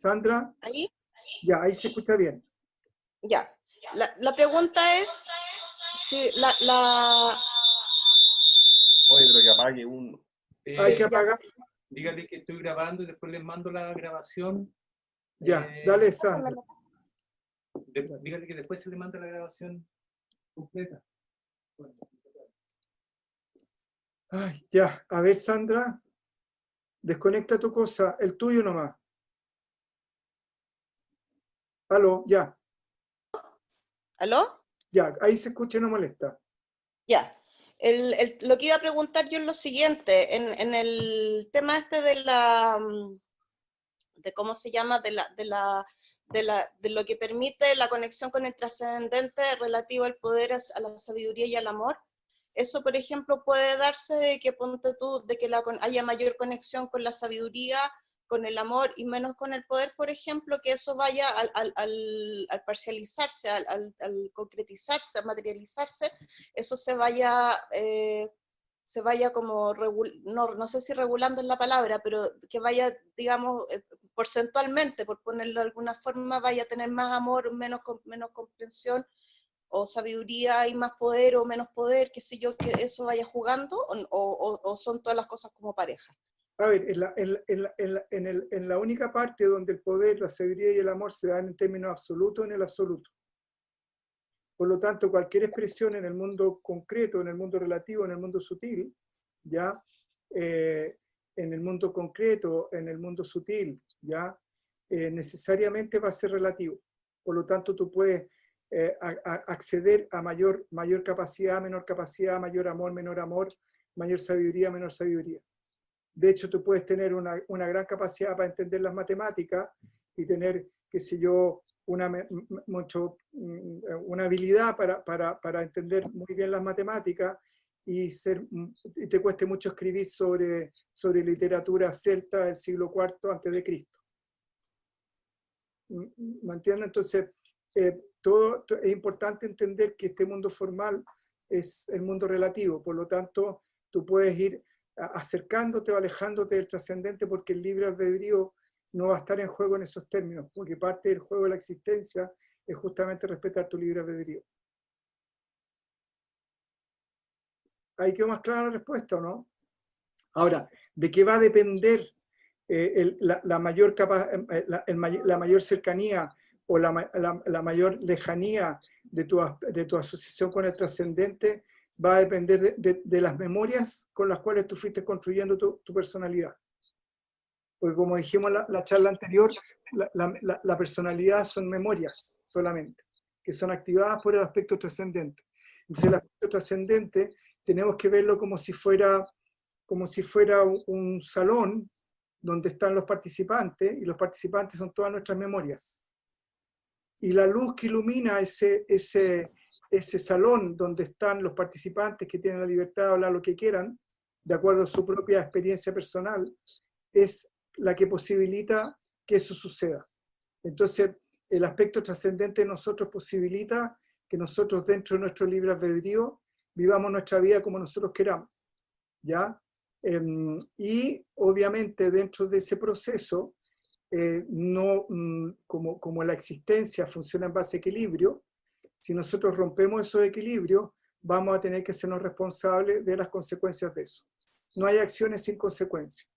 Sandra, ¿Ahí? ya, ahí se escucha bien. Ya. La pregunta es si Oye, pero que apague uno. Hay que apagar. Dígale que estoy grabando y después les mando la grabación. Ya, dale, Sandra. Dígale que después se le manda la grabación completa. Ay, ya, a ver, Sandra, desconecta tu cosa, el tuyo nomás. Aló, ya. ¿Aló? Ya, ahí se escucha y no molesta. Ya. Lo que iba a preguntar yo es lo siguiente, en el tema este de cómo se llama, de lo que permite la conexión con el trascendente relativo al poder, a la sabiduría y al amor. Eso, por ejemplo, puede darse de que, ponte tú, de que haya mayor conexión con la sabiduría, con el amor y menos con el poder, por ejemplo, que eso vaya al parcializarse, al concretizarse, a materializarse, eso se vaya como, no sé si regulando es la palabra, pero que vaya, digamos, porcentualmente, por ponerlo de alguna forma, vaya a tener más amor, menos comprensión, o sabiduría y más poder o menos poder, qué sé yo, que eso vaya jugando, o son todas las cosas como pareja. A ver, en la única parte donde el poder, la sabiduría y el amor se dan en términos absolutos, en el absoluto. Por lo tanto, cualquier expresión en el mundo concreto, en el mundo relativo, en el mundo sutil, ya, en el mundo concreto, en el mundo sutil, ya, necesariamente va a ser relativo. Por lo tanto, tú puedes acceder a mayor capacidad, menor capacidad, mayor amor, menor amor, mayor sabiduría, menor sabiduría. De hecho, tú puedes tener una gran capacidad para entender las matemáticas y tener, qué sé yo, una habilidad para entender muy bien las matemáticas y te cueste mucho escribir sobre literatura celta del siglo IV antes de Cristo. ¿Me entiendes? Entonces, todo es importante entender que este mundo formal es el mundo relativo, por lo tanto, tú puedes ir acercándote o alejándote del trascendente porque el libre albedrío no va a estar en juego en esos términos, porque parte del juego de la existencia es justamente respetar tu libre albedrío. ¿Ahí quedó más clara la respuesta o no? Ahora, ¿de qué va a depender la mayor cercanía o la mayor lejanía de tu asociación con el trascendente? Va a depender de las memorias con las cuales tú fuiste construyendo tu personalidad. Porque como dijimos en la charla anterior, la personalidad son memorias solamente, que son activadas por el aspecto trascendente. Entonces el aspecto trascendente tenemos que verlo como si fuera un salón donde están los participantes, y los participantes son todas nuestras memorias. Y la luz que ilumina ese salón donde están los participantes que tienen la libertad de hablar lo que quieran, de acuerdo a su propia experiencia personal, es la que posibilita que eso suceda. Entonces, el aspecto trascendente de nosotros posibilita que nosotros, dentro de nuestro libre albedrío, vivamos nuestra vida como nosotros queramos, ¿ya? Y obviamente dentro de ese proceso, como la existencia funciona en base a equilibrio, si nosotros rompemos esos equilibrios, vamos a tener que sernos responsables de las consecuencias de eso. No hay acciones sin consecuencias.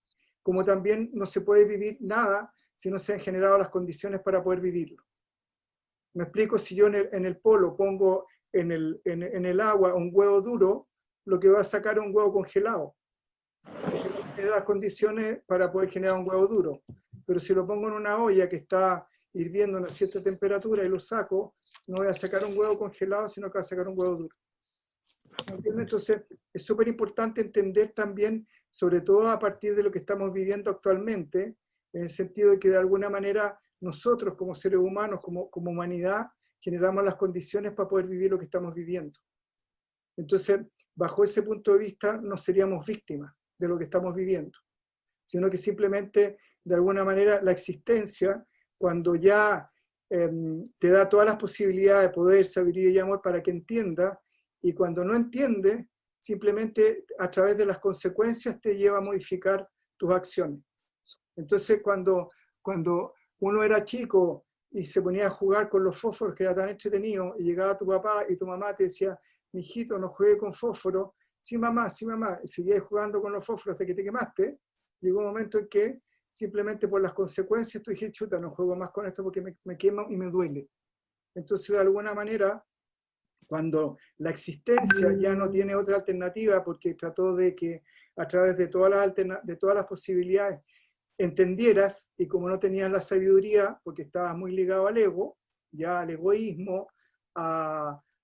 Como también no se puede vivir nada si no se han generado las condiciones para poder vivirlo. Me explico, si yo en el polo pongo en el agua un huevo duro, lo que va a sacar es un huevo congelado. Generar las condiciones para poder generar un huevo duro. Pero si lo pongo en una olla que está hirviendo a una cierta temperatura y lo saco, no voy a sacar un huevo congelado, sino que voy a sacar un huevo duro. Entonces, es súper importante entender también, sobre todo a partir de lo que estamos viviendo actualmente, en el sentido de que de alguna manera nosotros como seres humanos, como humanidad, generamos las condiciones para poder vivir lo que estamos viviendo. Entonces, bajo ese punto de vista, no seríamos víctimas de lo que estamos viviendo, sino que simplemente, de alguna manera, la existencia, cuando ya te da todas las posibilidades de poder, sabiduría y amor para que entienda, y cuando no entiende, simplemente a través de las consecuencias te lleva a modificar tus acciones. Entonces, cuando uno era chico y se ponía a jugar con los fósforos, que era tan entretenido, y llegaba tu papá y tu mamá te decía, mijito, no juegue con fósforo. Sí, mamá, y seguías jugando con los fósforos hasta que te quemaste. Llegó un momento en que simplemente por las consecuencias tú dije, chuta, no juego más con esto porque me quema y me duele. Entonces, de alguna manera, cuando la existencia ya no tiene otra alternativa, porque trató de que a través de todas las posibilidades entendieras, y como no tenías la sabiduría, porque estabas muy ligado al ego, ya al egoísmo,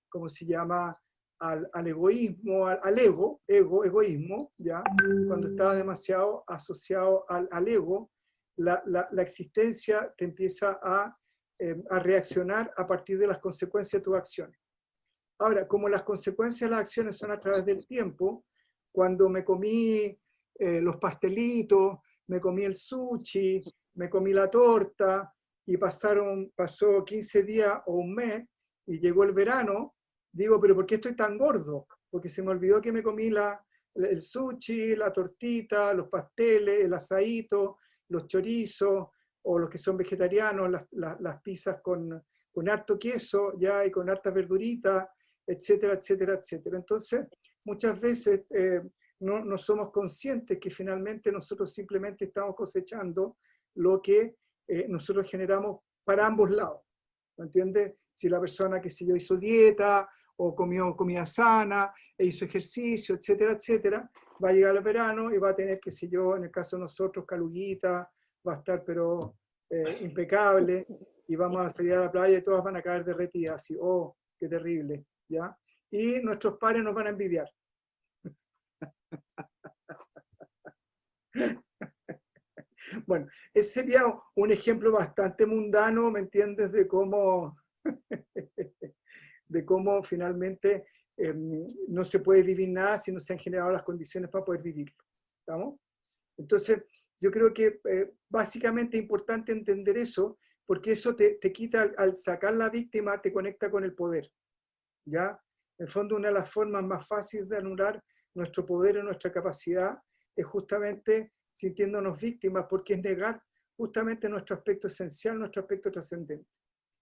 ¿cómo se llama? Al egoísmo, al egoísmo, ya, cuando estabas demasiado asociado al ego, la existencia te empieza a reaccionar a partir de las consecuencias de tus acciones. Ahora, como las consecuencias de las acciones son a través del tiempo, cuando me comí los pastelitos, me comí el sushi, me comí la torta, y pasó 15 días o un mes, y llegó el verano, digo, pero ¿por qué estoy tan gordo? Porque se me olvidó que me comí el sushi, la tortita, los pasteles, el asadito, los chorizos, o los que son vegetarianos, las pizzas con harto queso, ya, y con hartas verduritas, etcétera, etcétera, etcétera. Entonces, muchas veces no somos conscientes que finalmente nosotros simplemente estamos cosechando lo que nosotros generamos para ambos lados. ¿Me entiendes? Si la persona, que si yo, hizo dieta o comió comida sana e hizo ejercicio, etcétera, etcétera, va a llegar el verano y va a tener, qué sé yo, en el caso de nosotros, caluguita, va a estar pero impecable, y vamos a salir a la playa y todas van a caer derretidas, así, oh, qué terrible, ¿ya? Y nuestros padres nos van a envidiar. Bueno, ese sería un ejemplo bastante mundano, ¿me entiendes?, de cómo finalmente no se puede vivir nada si no se han generado las condiciones para poder vivirlo. ¿Estamos? Entonces, yo creo que básicamente es importante entender eso, porque eso te quita, al sacar la víctima, te conecta con el poder. ¿Ya? En el fondo, una de las formas más fáciles de anular nuestro poder y nuestra capacidad es justamente sintiéndonos víctimas, porque es negar justamente nuestro aspecto esencial, nuestro aspecto trascendente.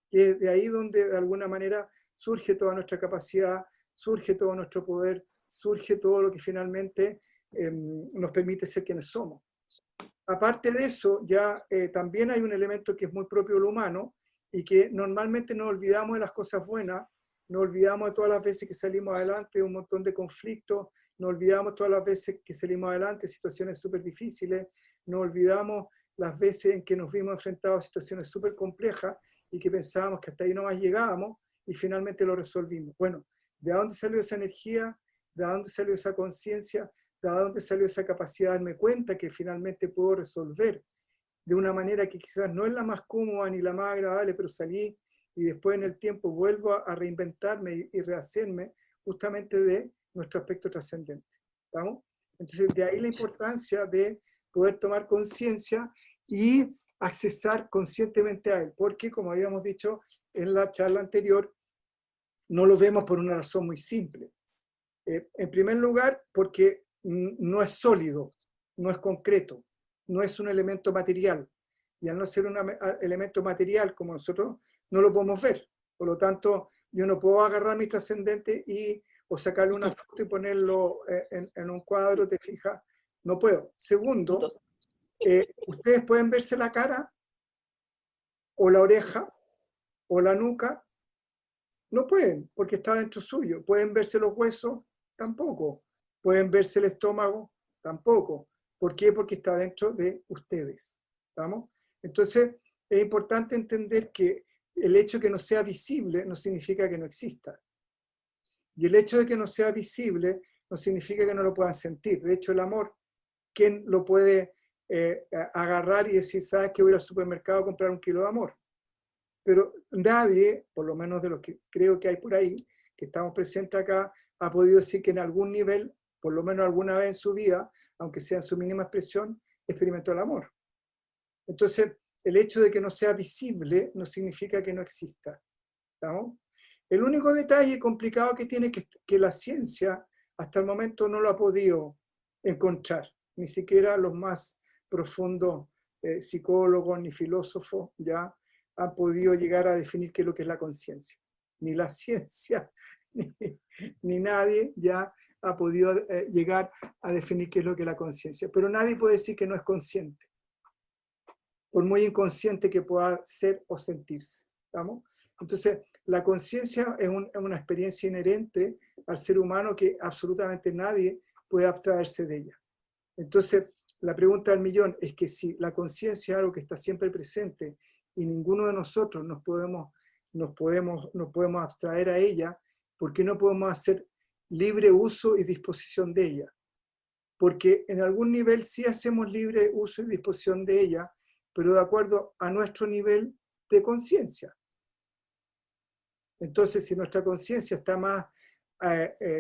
Y es de ahí donde de alguna manera surge toda nuestra capacidad, surge todo nuestro poder, surge todo lo que finalmente nos permite ser quienes somos. Aparte de eso, ya también hay un elemento que es muy propio de lo humano, y que normalmente nos olvidamos de las cosas buenas, nos olvidamos de todas las veces que salimos adelante, un montón de conflictos, nos olvidamos todas las veces que salimos adelante, situaciones súper difíciles, nos olvidamos las veces en que nos vimos enfrentados a situaciones súper complejas y que pensábamos que hasta ahí nomás llegábamos y finalmente lo resolvimos. Bueno, ¿de dónde salió esa energía? ¿De dónde salió esa conciencia? ¿De dónde salió esa capacidad de darme cuenta que finalmente puedo resolver de una manera que quizás no es la más cómoda ni la más agradable, pero salí y después en el tiempo vuelvo a reinventarme y rehacerme justamente de nuestro aspecto trascendente? ¿Estamos? Entonces, de ahí la importancia de poder tomar conciencia y accesar conscientemente a él, porque como habíamos dicho en la charla anterior, no lo vemos por una razón muy simple. En primer lugar, porque no es sólido, no es concreto, no es un elemento material. Y al no ser un elemento material como nosotros, no lo podemos ver. Por lo tanto, yo no puedo agarrar mi trascendente o sacarle una foto y ponerlo en un cuadro, ¿te fijas? No puedo. Segundo, ustedes pueden verse la cara, o la oreja, o la nuca. No pueden, porque está dentro suyo. ¿Pueden verse los huesos? Tampoco. ¿Pueden verse el estómago? Tampoco. ¿Por qué? Porque está dentro de ustedes. ¿Vamos? Entonces, es importante entender que el hecho de que no sea visible no significa que no exista. Y el hecho de que no sea visible no significa que no lo puedan sentir. De hecho, el amor, ¿quién lo puede agarrar y decir, sabes que voy al supermercado a comprar 1 kilo de amor? Pero nadie, por lo menos de los que creo que hay por ahí, que estamos presentes acá, ha podido decir que en algún nivel, por lo menos alguna vez en su vida, aunque sea en su mínima expresión, experimentó el amor. Entonces, el hecho de que no sea visible no significa que no exista. ¿Estamos? El único detalle complicado que tiene es que la ciencia hasta el momento no lo ha podido encontrar, ni siquiera los más profundos psicólogos ni filósofos ya han podido llegar a definir qué es lo que es la conciencia. Ni la ciencia, ni nadie ya ha podido llegar a definir qué es lo que es la conciencia. Pero nadie puede decir que no es consciente, por muy inconsciente que pueda ser o sentirse. ¿Estamos? Entonces, la conciencia es una experiencia inherente al ser humano que absolutamente nadie puede abstraerse de ella. Entonces, la pregunta del millón es que si la conciencia es algo que está siempre presente y ninguno de nosotros nos podemos abstraer a ella, ¿por qué no podemos hacer libre uso y disposición de ella? Porque en algún nivel sí hacemos libre uso y disposición de ella, pero de acuerdo a nuestro nivel de conciencia. Entonces, si nuestra conciencia está más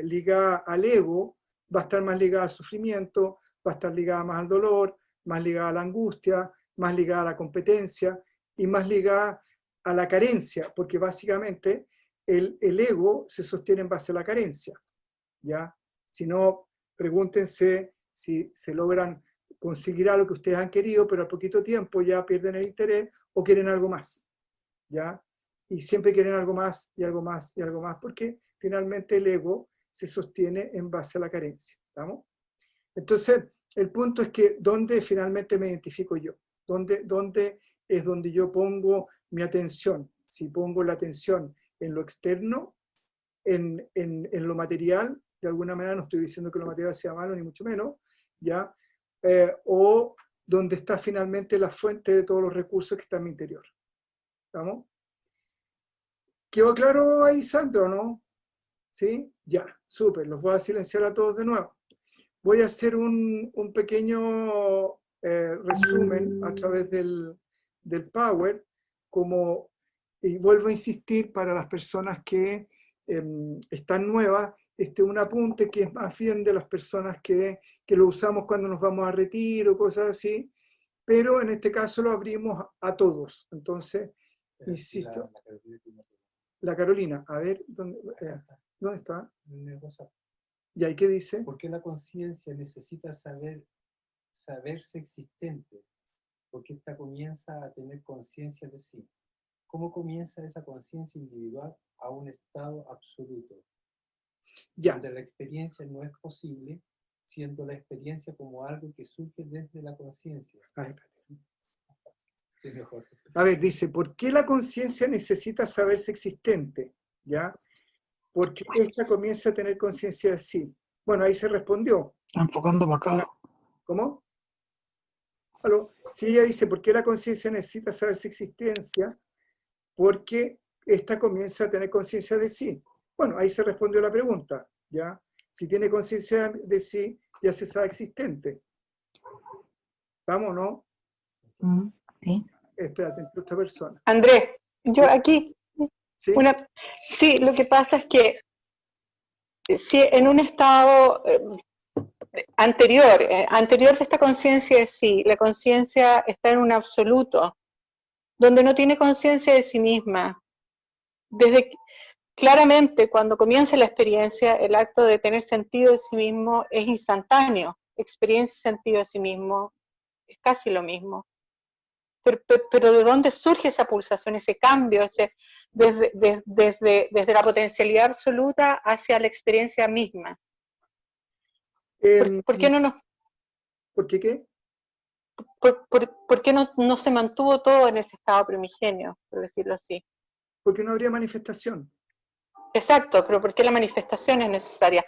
ligada al ego, va a estar más ligada al sufrimiento, va a estar ligada más al dolor, más ligada a la angustia, más ligada a la competencia y más ligada a la carencia, porque básicamente el ego se sostiene en base a la carencia. ¿Ya? Si no, pregúntense si se logran conseguir algo que ustedes han querido, pero a poquito tiempo ya pierden el interés o quieren algo más. ¿Ya? Y siempre quieren algo más y algo más y algo más, porque finalmente el ego se sostiene en base a la carencia. ¿Estamos? Entonces, el punto es que ¿dónde finalmente me identifico yo? ¿Dónde es donde yo pongo mi atención? Si pongo la atención en lo externo, en lo material, de alguna manera no estoy diciendo que lo material sea malo, ni mucho menos, ¿ya? O donde está finalmente la fuente de todos los recursos que está en mi interior. ¿Estamos? ¿Quedó claro ahí, Sandro, no? ¿Sí? Ya, súper, los voy a silenciar a todos de nuevo. Voy a hacer un pequeño resumen a través del Power, y vuelvo a insistir para las personas que están nuevas, un apunte que es más bien de las personas que lo usamos cuando nos vamos a retiro, cosas así, pero en este caso lo abrimos a todos. Entonces, insisto. La Carolina, a ver, ¿dónde está? ¿Y ahí qué dice? ¿Por qué la conciencia necesita saberse existente? Porque ésta comienza a tener conciencia de sí. ¿Cómo comienza esa conciencia individual a un estado absoluto? Ya. Donde la experiencia no es posible, siendo la experiencia como algo que surge desde la conciencia. Sí, mejor. A ver, dice, ¿por qué la conciencia necesita saberse existente? ¿Ya? Porque esta comienza a tener conciencia de sí. Bueno, ahí se respondió. Está enfocando para acá. ¿Cómo? ¿Aló? Sí, ella dice, ¿por qué la conciencia necesita saberse existencia? Porque esta comienza a tener conciencia de sí. Bueno, ahí se respondió la pregunta, ¿ya? Si tiene conciencia de sí, ya se sabe existente. ¿Vamos, no? Sí. Espérate, entre otra persona. Andrés, yo aquí, ¿Sí? sí, lo que pasa es que si en un estado anterior de esta conciencia de sí, la conciencia está en un absoluto, donde no tiene conciencia de sí misma. Claramente, cuando comienza la experiencia, el acto de tener sentido de sí mismo es instantáneo. Experiencia y sentido de sí mismo es casi lo mismo. Pero ¿de dónde surge esa pulsación, ese cambio, desde la potencialidad absoluta hacia la experiencia misma? ¿Por qué no nos... ¿Por qué qué? ¿Por qué no se mantuvo todo en ese estado primigenio, por decirlo así? Porque no habría manifestación. Exacto, pero ¿por qué la manifestación es necesaria?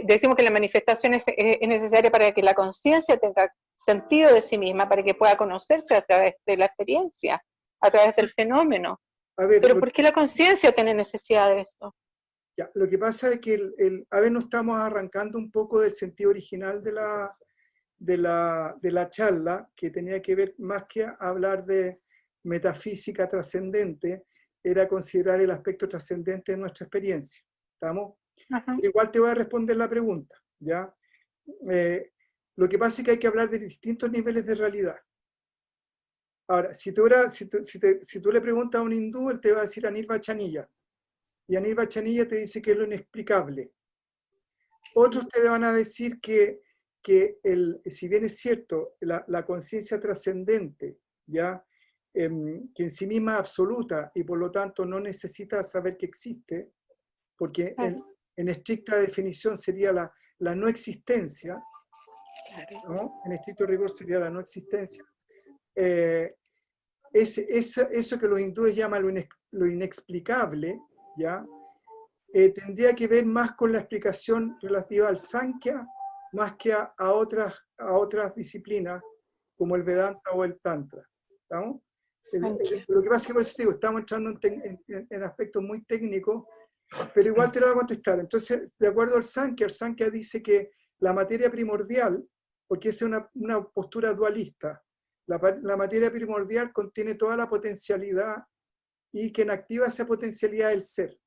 Decimos que la manifestación es necesaria para que la conciencia tenga sentido de sí misma, para que pueda conocerse a través de la experiencia, a través del fenómeno. A ver, pero ¿por qué la conciencia tiene necesidad de eso? Ya, lo que pasa es que a ver, nos estamos arrancando un poco del sentido original de la charla, que tenía que ver más que hablar de metafísica trascendente, era considerar el aspecto trascendente de nuestra experiencia. ¿Estamos? Ajá. Igual te voy a responder la pregunta, ¿ya? Lo que pasa es que hay que hablar de distintos niveles de realidad. Ahora, si tú le preguntas a un hindú, él te va a decir Anirva Chanilla. Y Anirva Chanilla te dice que es lo inexplicable. Otros te van a decir que que si bien es cierto, la conciencia trascendente, ¿ya? Que en sí misma es absoluta y por lo tanto no necesita saber que existe, porque en estricta definición sería la no existencia, ¿no? En estricto rigor sería la no existencia. Eso que los hindúes llaman lo inexplicable, ¿ya? Tendría que ver más con la explicación relativa al Sankhya, más que a otras disciplinas, como el Vedanta o el Tantra. ¿Estamos? Lo que pasa es que por eso digo, estamos entrando en aspectos muy técnicos, pero igual te lo voy a contestar. Entonces, de acuerdo al Sankhya, el Sankhya dice que la materia primordial, porque es una postura dualista, la materia primordial contiene toda la potencialidad y quien activa esa potencialidad es el ser.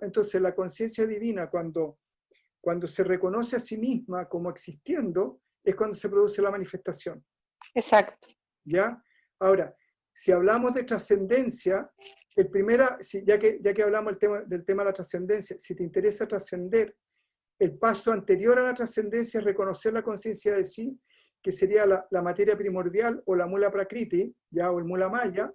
Entonces, la conciencia divina, cuando se reconoce a sí misma como existiendo, es cuando se produce la manifestación. Exacto. ¿Ya? Ahora, si hablamos de trascendencia, ya que hablamos del tema de la trascendencia, si te interesa trascender, el paso anterior a la trascendencia es reconocer la conciencia de sí, que sería la materia primordial o la mula prakriti, ¿ya? O el mula maya.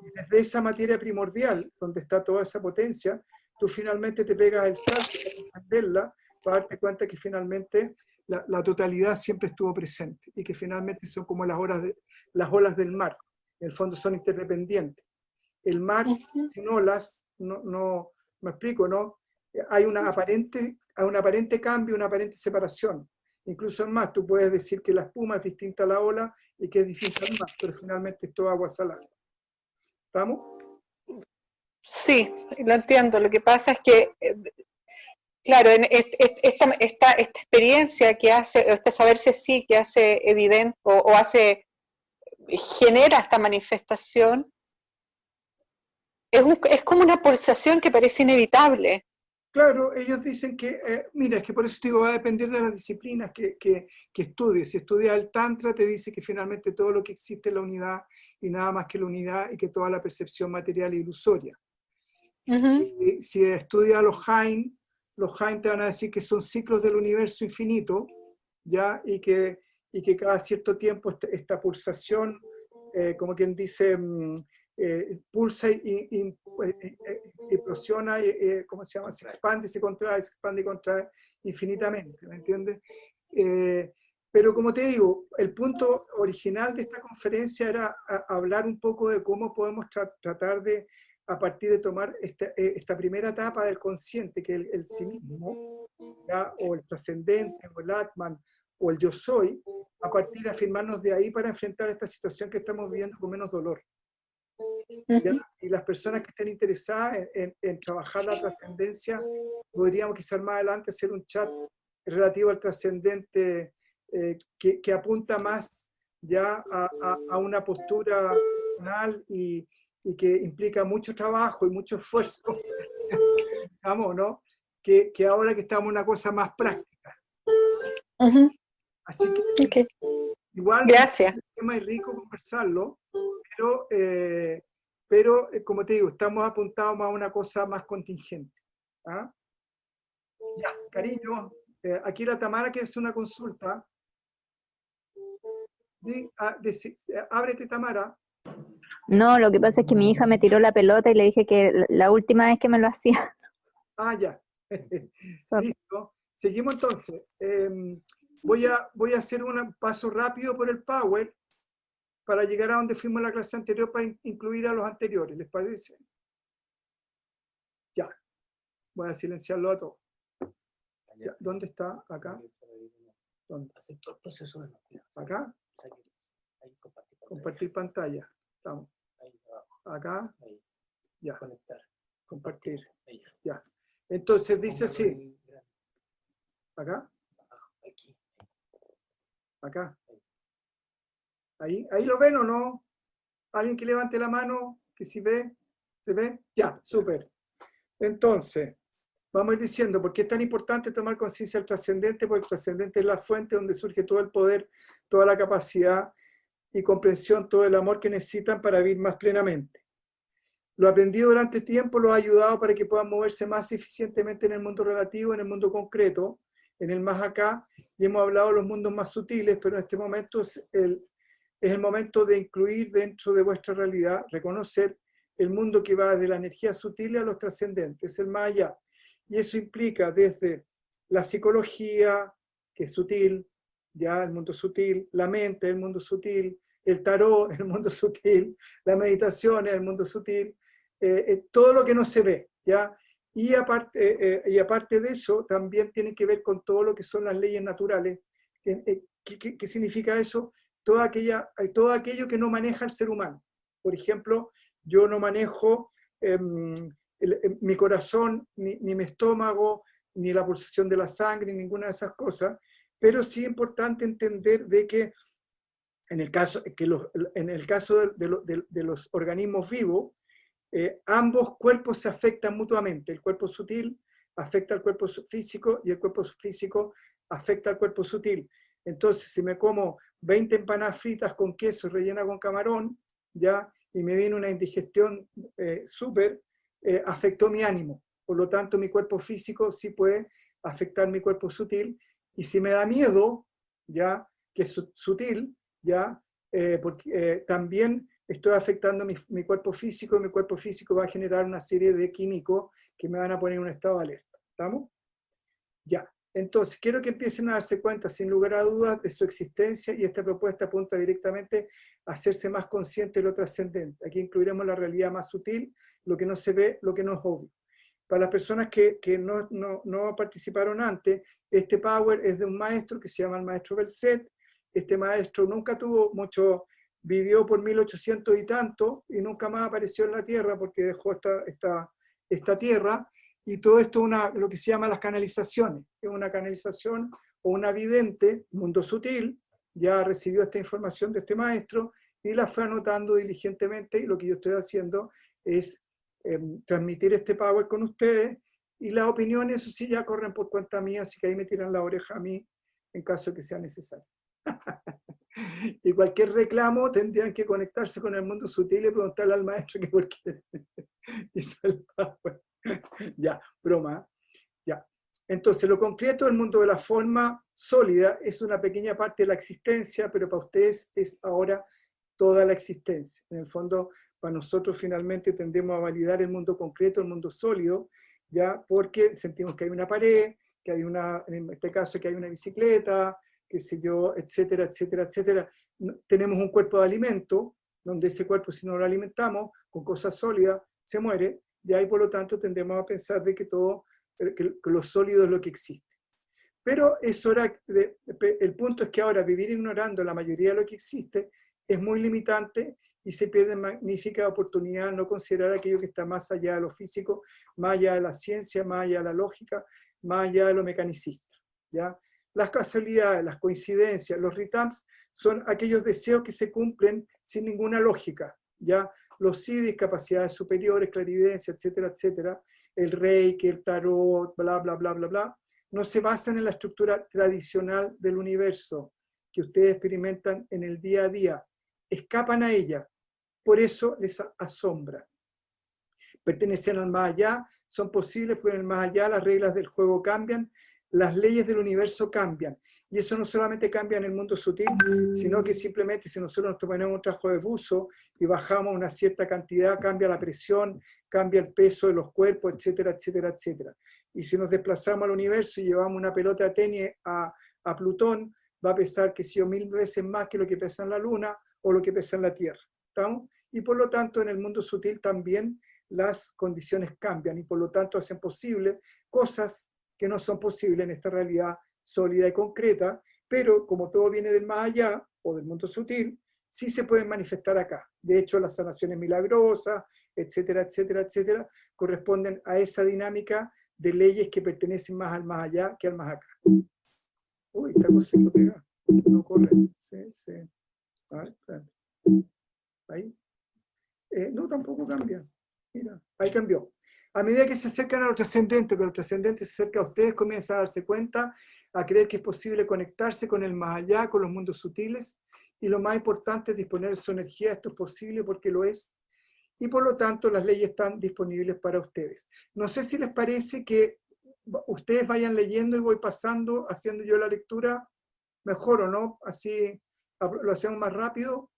Y desde esa materia primordial, donde está toda esa potencia, tú finalmente te pegas el salto para encenderla, para darte cuenta que finalmente la totalidad siempre estuvo presente y que finalmente son como las olas del mar. En el fondo son interdependientes. El mar sin olas, no me explico, ¿no? Hay un aparente cambio, una aparente separación. Incluso es más, tú puedes decir que la espuma es distinta a la ola y que es distinta al mar, pero finalmente es todo agua salada. ¿Estamos? Sí, lo entiendo. Lo que pasa es que, claro, en esta experiencia que hace, este saberse sí, que hace evidente o genera esta manifestación, es como una pulsación que parece inevitable. Claro, ellos dicen que, mira, es que por eso te digo, va a depender de las disciplinas que estudies. Si estudias el Tantra, te dice que finalmente todo lo que existe es la unidad y nada más que la unidad y que toda la percepción material es ilusoria. Si estudias los Jain te van a decir que son ciclos del universo infinito, ¿ya? Y que cada cierto tiempo esta pulsación, como quien dice, pulsa y explosiona, ¿cómo se llama? Se expande y contrae infinitamente, ¿me entiendes? Pero como te digo, el punto original de esta conferencia era hablar un poco de cómo podemos tratar de, a partir de tomar esta primera etapa del consciente, que es el sí mismo, ¿ya? O el trascendente, o el Atman, o el yo soy, a partir de afirmarnos de ahí para enfrentar esta situación que estamos viviendo con menos dolor. ¿Ya? Y las personas que estén interesadas en trabajar la trascendencia, podríamos quizás más adelante hacer un chat relativo al trascendente que apunta más ya a una postura personal y que implica mucho trabajo y mucho esfuerzo, digamos, ¿no? Que ahora que estamos en una cosa más práctica. Así que igual Gracias. es un tema rico conversarlo, pero como te digo, estamos apuntados más a una cosa más contingente. ¿Ah? Ya, cariño, aquí la Tamara quiere hacer una consulta. Ábrete, Tamara. No, lo que pasa es que mi hija me tiró la pelota y le dije que la última vez que me lo hacía. Ah, ya. Sorry. Listo. Seguimos entonces. Voy a hacer un paso rápido por el Power para llegar a donde fuimos en la clase anterior para incluir a los anteriores. ¿Les parece? Ya. Voy a silenciarlo a todos. Ya. ¿Dónde está? Acá. ¿Dónde? ¿Acá? Compartir pantalla. Estamos. Acá. Ya. Compartir. Ya. Entonces dice así. Acá. Acá. ¿Ahí lo ven o no? ¿Alguien que levante la mano? ¿Que si ve? ¿Se ve? Ya, súper. Entonces, vamos a ir diciendo, ¿por qué es tan importante tomar conciencia del trascendente? Porque el trascendente es la fuente donde surge todo el poder, toda la capacidad y comprensión, todo el amor que necesitan para vivir más plenamente. Lo aprendido durante tiempo los ha ayudado para que puedan moverse más eficientemente en el mundo relativo, en el mundo concreto, en el más acá, y hemos hablado de los mundos más sutiles, pero en este momento es el momento de incluir dentro de vuestra realidad, reconocer el mundo que va desde la energía sutil a los trascendentes, el más allá. Y eso implica desde la psicología, que es sutil, ya el mundo sutil, la mente, el mundo sutil, el tarot, el mundo sutil, la meditación, el mundo sutil, todo lo que no se ve, ¿ya? Y aparte de eso, también tiene que ver con todo lo que son las leyes naturales. ¿Qué significa eso? Todo aquello que no maneja el ser humano. Por ejemplo, yo no manejo mi corazón, ni mi estómago, ni la pulsación de la sangre, ni ninguna de esas cosas, pero sí es importante entender de que en el caso de los organismos vivos, ambos cuerpos se afectan mutuamente. El cuerpo sutil afecta al cuerpo físico y el cuerpo físico afecta al cuerpo sutil. Entonces, si me como 20 empanadas fritas con queso rellena con camarón, ¿ya? Y me viene una indigestión súper, afectó mi ánimo. Por lo tanto, mi cuerpo físico sí puede afectar mi cuerpo sutil. Y si me da miedo, ¿ya? Que es sutil, ¿ya? Porque también estoy afectando mi cuerpo físico, y mi cuerpo físico va a generar una serie de químicos que me van a poner en un estado de alerta. ¿Estamos? Ya. Entonces, quiero que empiecen a darse cuenta, sin lugar a dudas, de su existencia, y esta propuesta apunta directamente a hacerse más consciente de lo trascendente. Aquí incluiremos la realidad más sutil, lo que no se ve, lo que no es obvio. Para las personas que no participaron antes, este Power es de un maestro que se llama el maestro Berset. Este maestro nunca tuvo mucho, vivió por 1800 y tanto, y nunca más apareció en la Tierra porque dejó esta Tierra. Y todo esto es lo que se llama las canalizaciones. Es una canalización o una vidente, mundo sutil, ya recibió esta información de este maestro y la fue anotando diligentemente, y lo que yo estoy haciendo es transmitir este power con ustedes, y las opiniones, eso sí, ya corren por cuenta mía, así que ahí me tiran la oreja a mí en caso de que sea necesario. Y cualquier reclamo tendrían que conectarse con el mundo sutil y preguntarle al maestro que por qué hizo el power. Ya, broma. Ya. Entonces, lo concreto del mundo de la forma sólida es una pequeña parte de la existencia, pero para ustedes es ahora toda la existencia. En el fondo, para nosotros finalmente tendemos a validar el mundo concreto, el mundo sólido, ya, porque sentimos que hay una pared, que hay en este caso, que hay una bicicleta, qué sé yo, etcétera, etcétera, etcétera. Tenemos un cuerpo de alimento, donde ese cuerpo, si no lo alimentamos con cosas sólidas, se muere. Y ahí, por lo tanto, tendemos a pensar de que lo sólido es lo que existe. Pero el punto es que ahora vivir ignorando la mayoría de lo que existe es muy limitante, y se pierde magnífica oportunidad de no considerar aquello que está más allá de lo físico, más allá de la ciencia, más allá de la lógica, más allá de lo mecanicista, ¿ya? Las casualidades, las coincidencias, los ritams son aquellos deseos que se cumplen sin ninguna lógica, ¿ya? Los sidis, capacidades superiores, clarividencia, etcétera, etcétera, el reiki, el tarot, bla, bla, bla, bla, bla, no se basan en la estructura tradicional del universo que ustedes experimentan en el día a día, escapan a ella, por eso les asombra. Pertenecen al más allá, son posibles, porque en el más allá las reglas del juego cambian, las leyes del universo cambian, y eso no solamente cambia en el mundo sutil, sino que simplemente si nosotros nos ponemos un traje de buzo y bajamos una cierta cantidad, cambia la presión, cambia el peso de los cuerpos, etcétera, etcétera, etcétera. Y si nos desplazamos al universo y llevamos una pelota de tenis a Plutón, va a pesar que sea 1000 veces más que lo que pesa en la Luna o lo que pesa en la Tierra. ¿Estamos? Y por lo tanto, en el mundo sutil también las condiciones cambian, y por lo tanto hacen posible cosas que no son posibles en esta realidad sólida y concreta, pero como todo viene del más allá, o del mundo sutil, sí se pueden manifestar acá. De hecho, las sanaciones milagrosas, etcétera, etcétera, etcétera, corresponden a esa dinámica de leyes que pertenecen más al más allá que al más acá. Uy, esta cosa se pega. No corre. A ver, espérate. Ahí. No, tampoco cambia. Mira, ahí cambió. A medida que se acercan a lo trascendente, que lo trascendente se acerca a ustedes, comienzan a darse cuenta, a creer que es posible conectarse con el más allá, con los mundos sutiles, y lo más importante es disponer de su energía. Esto es posible porque lo es, y por lo tanto las leyes están disponibles para ustedes. No sé si les parece que ustedes vayan leyendo y voy pasando, haciendo yo la lectura, mejor o no, así lo hacemos más rápido.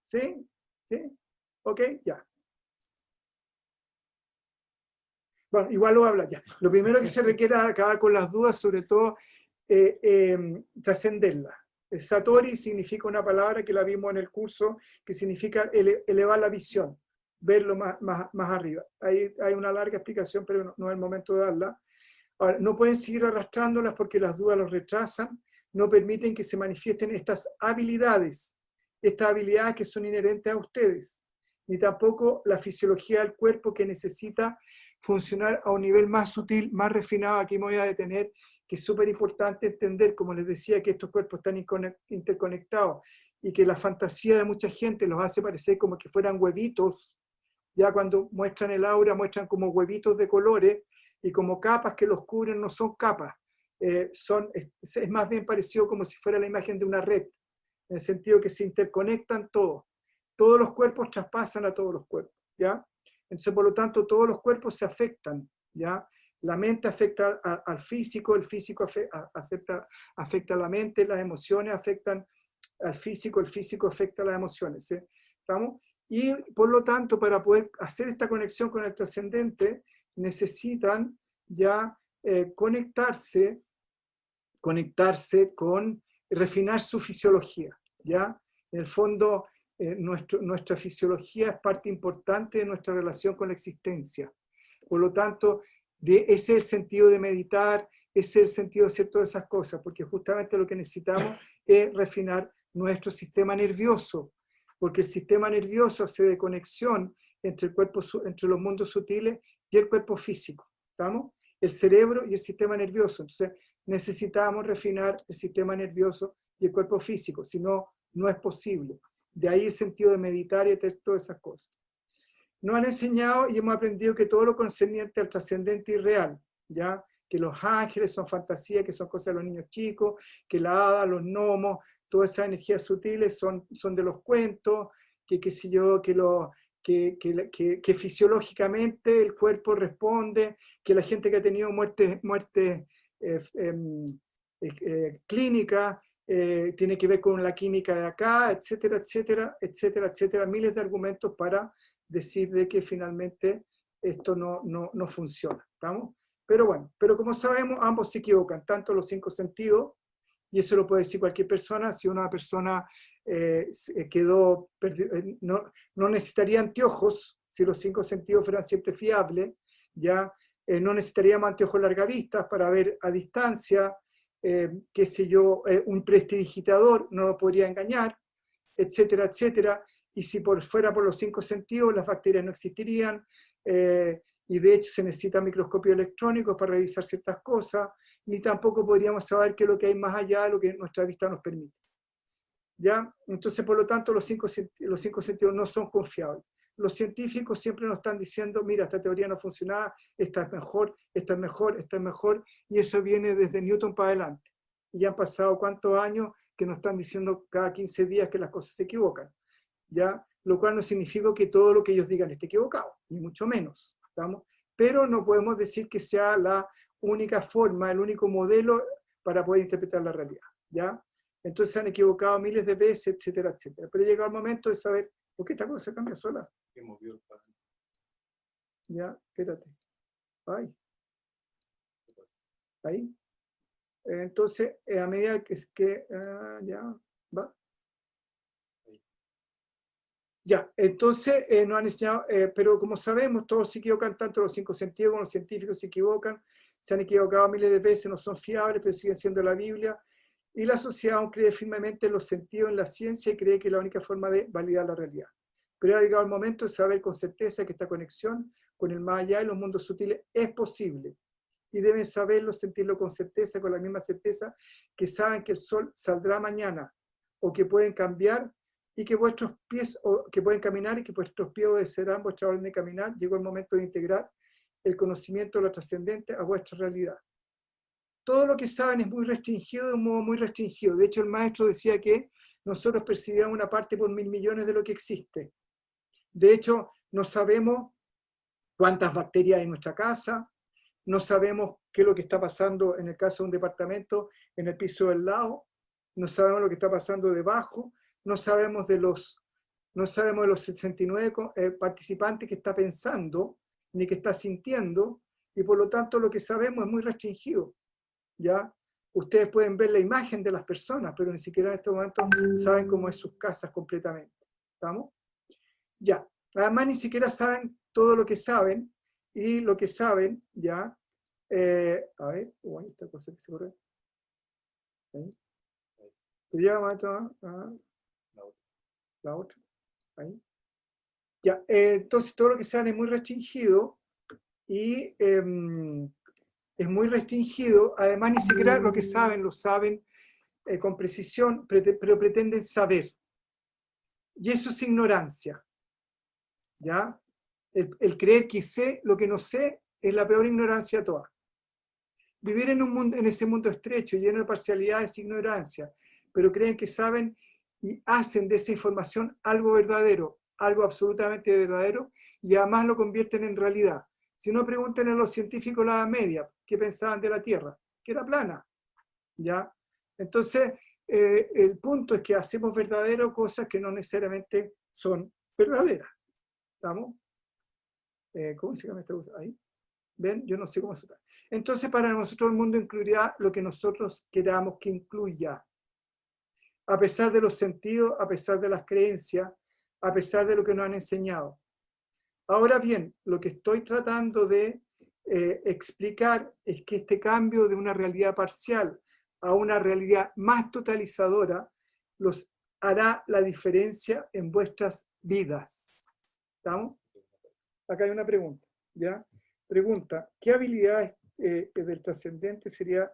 ¿Sí? ¿Sí? ¿Ok? Ya. Bueno, igual lo voy a hablar ya. Lo primero que se requiere es acabar con las dudas, sobre todo trascenderlas. Satori significa una palabra que la vimos en el curso, que significa elevar la visión, verlo más arriba. Hay una larga explicación, pero no es el momento de darla. Ahora, no pueden seguir arrastrándolas porque las dudas los retrasan, no permiten que se manifiesten estas habilidades que son inherentes a ustedes, ni tampoco la fisiología del cuerpo que necesita funcionar a un nivel más sutil, más refinado. Aquí me voy a detener, que es súper importante entender, como les decía, que estos cuerpos están interconectados y que la fantasía de mucha gente los hace parecer como que fueran huevitos. Ya cuando muestran el aura, muestran como huevitos de colores y como capas que los cubren. No son capas, es más bien parecido como si fuera la imagen de una red, en el sentido que se interconectan todos. Todos los cuerpos traspasan a todos los cuerpos, ¿ya? Entonces, por lo tanto, todos los cuerpos se afectan, ¿ya? La mente afecta al físico, el físico afecta a la mente, las emociones afectan al físico, el físico afecta a las emociones, ¿sí? ¿Estamos? Y, por lo tanto, para poder hacer esta conexión con el trascendente, necesitan ya conectarse con, refinar su fisiología, ¿ya? En el fondo, nuestra fisiología es parte importante de nuestra relación con la existencia. Por lo tanto, ese es el sentido de meditar, ese es el sentido de hacer todas esas cosas, porque justamente lo que necesitamos es refinar nuestro sistema nervioso, porque el sistema nervioso hace de conexión entre los mundos sutiles y el cuerpo físico, ¿estamos? El cerebro y el sistema nervioso. Entonces, necesitamos refinar el sistema nervioso y el cuerpo físico, si no, no es posible. De ahí el sentido de meditar y hacer todas esas cosas. Nos han enseñado y hemos aprendido que todo lo concerniente al trascendente y real, ¿ya? Que los ángeles son fantasías, que son cosas de los niños chicos, que la hada, los gnomos, todas esas energías sutiles son de los cuentos, qué sé yo, que fisiológicamente el cuerpo responde, que la gente que ha tenido muerte clínica tiene que ver con la química de acá, etcétera, etcétera, etcétera, etcétera, miles de argumentos para decir de que finalmente esto no funciona, ¿estamos? Pero bueno, pero como sabemos, ambos se equivocan, tanto los 5 sentidos, y eso lo puede decir cualquier persona. Si una persona no necesitaría anteojos, si los 5 sentidos fueran siempre fiables, ya no necesitaríamos anteojos largavistas para ver a distancia, qué sé yo, un prestidigitador no lo podría engañar, etcétera, etcétera. Y si fuera por los 5 sentidos, las bacterias no existirían, y de hecho se necesitan microscopios electrónicos para revisar ciertas cosas, ni tampoco podríamos saber qué es lo que hay más allá de lo que nuestra vista nos permite. ¿Ya? Entonces, por lo tanto, los cinco sentidos no son confiables. Los científicos siempre nos están diciendo, mira, esta teoría no funcionaba, esta es mejor, esta es mejor, esta es mejor, y eso viene desde Newton para adelante. Y ya han pasado cuántos años que nos están diciendo cada 15 días que las cosas se equivocan, ¿ya? Lo cual no significa que todo lo que ellos digan esté equivocado, ni mucho menos, ¿estamos? Pero no podemos decir que sea la única forma, el único modelo para poder interpretar la realidad, ¿ya? Entonces se han equivocado miles de veces, etcétera, etcétera. Pero llega el momento de saber, ¿por qué esta cosa se cambia sola? Que movió el pájaro. Ya, espérate. Ay. Ahí. Entonces, a medida ya, va. Ya, entonces nos han enseñado, pero como sabemos, todos se equivocan, tanto los 5 sentidos como los científicos se equivocan, se han equivocado miles de veces, no son fiables, pero siguen siendo la Biblia. Y la sociedad aún cree firmemente en los sentidos, en la ciencia, y cree que es la única forma de validar la realidad. Pero ha llegado el momento de saber con certeza que esta conexión con el más allá y los mundos sutiles es posible. Y deben saberlo, sentirlo con certeza, con la misma certeza que saben que el sol saldrá mañana, o que pueden cambiar, y que vuestros pies, o que pueden caminar, y que vuestros pies obedecerán vuestra orden de caminar. Llegó el momento de integrar el conocimiento de lo trascendente a vuestra realidad. Todo lo que saben es muy restringido, de un modo muy restringido. De hecho, el maestro decía que nosotros percibíamos una parte por 1000 millones de lo que existe. De hecho, no sabemos cuántas bacterias hay en nuestra casa, no sabemos qué es lo que está pasando en el caso de un departamento en el piso del lado, no sabemos lo que está pasando debajo, no sabemos de los 69 participantes que está pensando, ni que está sintiendo, y por lo tanto lo que sabemos es muy restringido, ¿ya? Ustedes pueden ver la imagen de las personas, pero ni siquiera en este momento saben cómo es sus casas completamente, ¿estamos? Ya, además ni siquiera saben todo lo que saben, y lo que saben, ya, a ver, esta cosa que se corre. Ahí. La otra. Ahí. Ya, entonces todo lo que saben es muy restringido, y es muy restringido, además ni siquiera lo que saben, lo saben con precisión, pero pretenden saber. Y eso es ignorancia. ¿Ya? El creer que sé lo que no sé es la peor ignorancia de todas. Vivir en un mundo, en ese mundo estrecho, lleno de parcialidad, es ignorancia, pero creen que saben y hacen de esa información algo verdadero, algo absolutamente verdadero, y además lo convierten en realidad. Si no, pregunten a los científicos de la Edad Media qué pensaban de la Tierra, que era plana. ¿Ya? Entonces, el punto es que hacemos verdadero cosas que no necesariamente son verdaderas. ¿Estamos? ¿Cómo se llama esta cosa? Ahí. ¿Ven? Yo no sé cómo se llama. Entonces, para nosotros el mundo incluirá lo que nosotros queramos que incluya. A pesar de los sentidos, a pesar de las creencias, a pesar de lo que nos han enseñado. Ahora bien, lo que estoy tratando de explicar es que este cambio de una realidad parcial a una realidad más totalizadora los hará la diferencia en vuestras vidas. ¿Estamos? Acá hay una pregunta, ¿ya? Pregunta, ¿qué habilidades del trascendente sería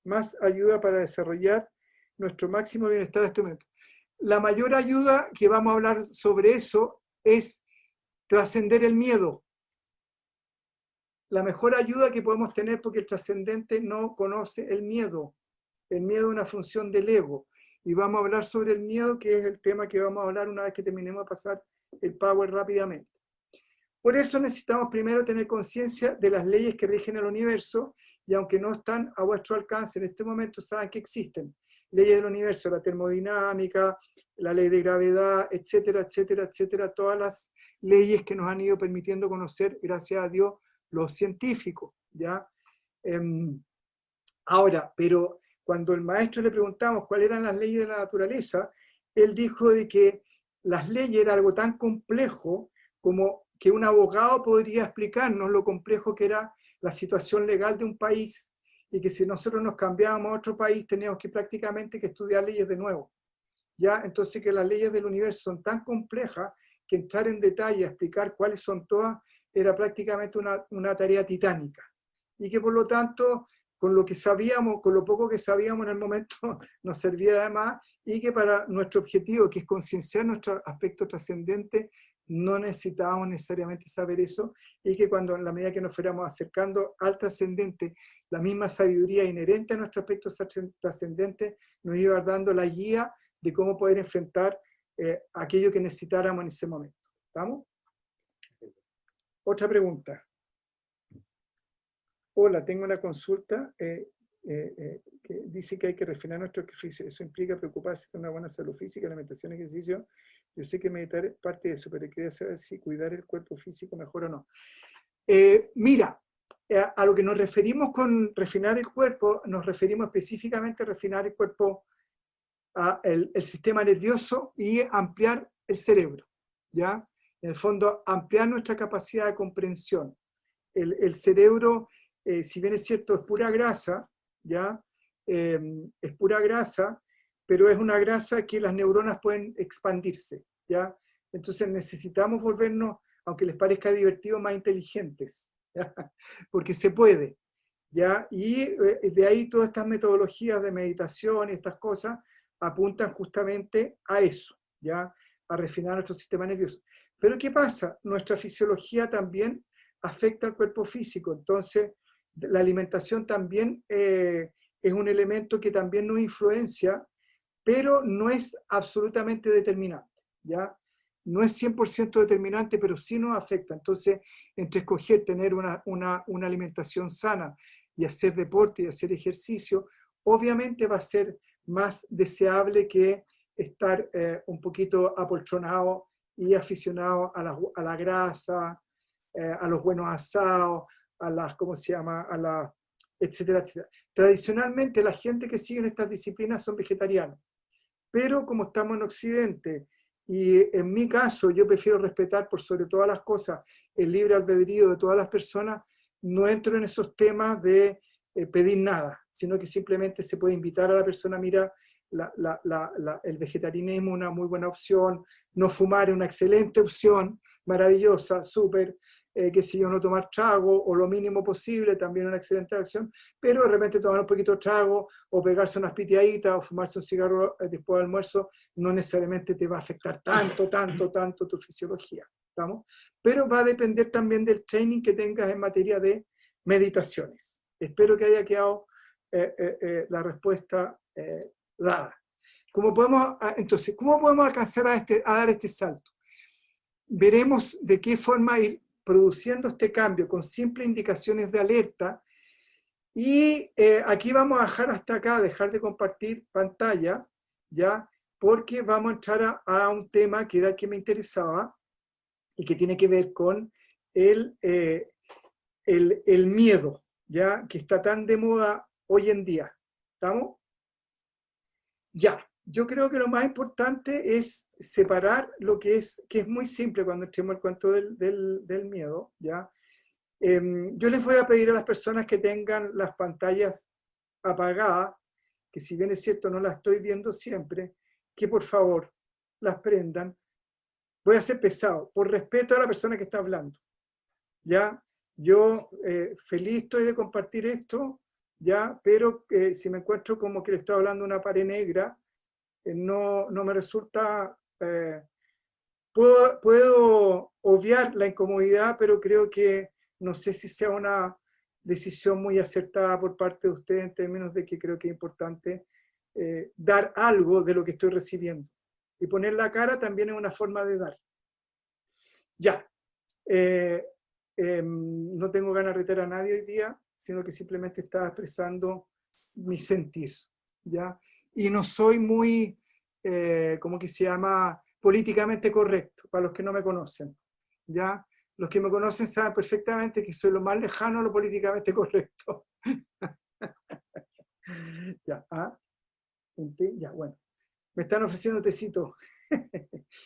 más ayuda para desarrollar nuestro máximo bienestar en este momento? La mayor ayuda que vamos a hablar sobre eso es trascender el miedo. La mejor ayuda que podemos tener, porque el trascendente no conoce el miedo. El miedo es una función del ego. Y vamos a hablar sobre el miedo, que es el tema que vamos a hablar una vez que terminemos de pasar el power rápidamente. Por eso necesitamos primero tener conciencia de las leyes que rigen el universo, y aunque no están a vuestro alcance en este momento, saben que existen. Leyes del universo, la termodinámica, la ley de gravedad, etcétera, etcétera, etcétera, todas las leyes que nos han ido permitiendo conocer, gracias a Dios, los científicos, ¿ya? Ahora, pero cuando el maestro le preguntamos cuáles eran las leyes de la naturaleza, él dijo de que las leyes eran algo tan complejo como que un abogado podría explicarnos lo complejo que era la situación legal de un país, y que si nosotros nos cambiábamos a otro país teníamos que prácticamente que estudiar leyes de nuevo. ¿Ya? Entonces que las leyes del universo son tan complejas que entrar en detalle a explicar cuáles son todas era prácticamente una tarea titánica. Y que por lo tanto, con lo que sabíamos, con lo poco que sabíamos en el momento, nos servía además, y que para nuestro objetivo, que es concienciar nuestro aspecto trascendente, no necesitábamos necesariamente saber eso, y que cuando en la medida que nos fuéramos acercando al trascendente, la misma sabiduría inherente a nuestro aspecto trascendente nos iba dando la guía de cómo poder enfrentar aquello que necesitáramos en ese momento. ¿Estamos? Otra pregunta. Hola, tengo una consulta que dice que hay que refinar nuestro ejercicio. Eso implica preocuparse de una buena salud física, alimentación, ejercicio. Yo sé que meditar es parte de eso, pero quería saber si cuidar el cuerpo físico mejor o no. Mira, a lo que nos referimos con refinar el cuerpo, nos referimos específicamente a refinar el cuerpo, el sistema nervioso y ampliar el cerebro, ¿ya? En el fondo, ampliar nuestra capacidad de comprensión. El cerebro, si bien es cierto, es pura grasa, ¿ya? Es pura grasa, pero es una grasa que las neuronas pueden expandirse, ¿ya? Entonces necesitamos volvernos, aunque les parezca divertido, más inteligentes, ¿ya? Porque se puede, ¿ya? Y de ahí todas estas metodologías de meditación y estas cosas apuntan justamente a eso, ¿ya? A refinar nuestro sistema nervioso. Pero ¿qué pasa? Nuestra fisiología también afecta al cuerpo físico, entonces la alimentación también es un elemento que también nos influencia, pero no es absolutamente determinante, ¿ya? no es 100% determinante, pero sí nos afecta. Entonces, entre escoger tener una alimentación sana y hacer deporte y hacer ejercicio, obviamente va a ser más deseable que estar un poquito apoltronado y aficionado a la grasa, a los buenos asados, a las, ¿cómo se llama? A la, etcétera, etcétera. Tradicionalmente la gente que sigue estas disciplinas son vegetarianos, pero como estamos en Occidente, y en mi caso yo prefiero respetar por sobre todas las cosas el libre albedrío de todas las personas, no entro en esos temas de pedir nada, sino que simplemente se puede invitar a la persona, mira, el vegetarianismo es una muy buena opción, no fumar es una excelente opción, maravillosa, súper, qué sé yo, no tomar trago, o lo mínimo posible, también una excelente opción, pero de repente tomar un poquito de trago, o pegarse unas piteaditas, o fumarse un cigarro después del almuerzo, no necesariamente te va a afectar tanto tu fisiología, ¿estamos? Pero va a depender también del training que tengas en materia de meditaciones. Espero que haya quedado la respuesta dada. Entonces, ¿cómo podemos alcanzar a dar este salto? Veremos de qué forma ir produciendo este cambio con simples indicaciones de alerta, y aquí vamos a dejar hasta acá, dejar de compartir pantalla, ¿ya? Porque vamos a entrar a un tema que era el que me interesaba y que tiene que ver con el miedo, ¿ya? Que está tan de moda hoy en día. ¿Estamos? Ya, yo creo que lo más importante es separar lo que es muy simple cuando echemos el cuento del miedo, ¿ya? Yo les voy a pedir a las personas que tengan las pantallas apagadas, que si bien es cierto no las estoy viendo siempre, que por favor las prendan. Voy a ser pesado, por respeto a la persona que está hablando, ¿ya? Yo feliz estoy de compartir esto, ¿ya? Pero si me encuentro como que le estoy hablando a una pared negra, no me resulta... puedo obviar la incomodidad, pero creo que no sé si sea una decisión muy acertada por parte de ustedes en términos de que creo que es importante dar algo de lo que estoy recibiendo. Y poner la cara también es una forma de dar. Ya. No tengo ganas de retar a nadie hoy día, sino que simplemente estaba expresando mi sentir, ¿ya? Y no soy muy, ¿cómo que se llama? Políticamente correcto, para los que no me conocen, ¿ya? Los que me conocen saben perfectamente que soy lo más lejano a lo políticamente correcto. Ya, ¿ah? Ya, bueno. Me están ofreciendo tecito.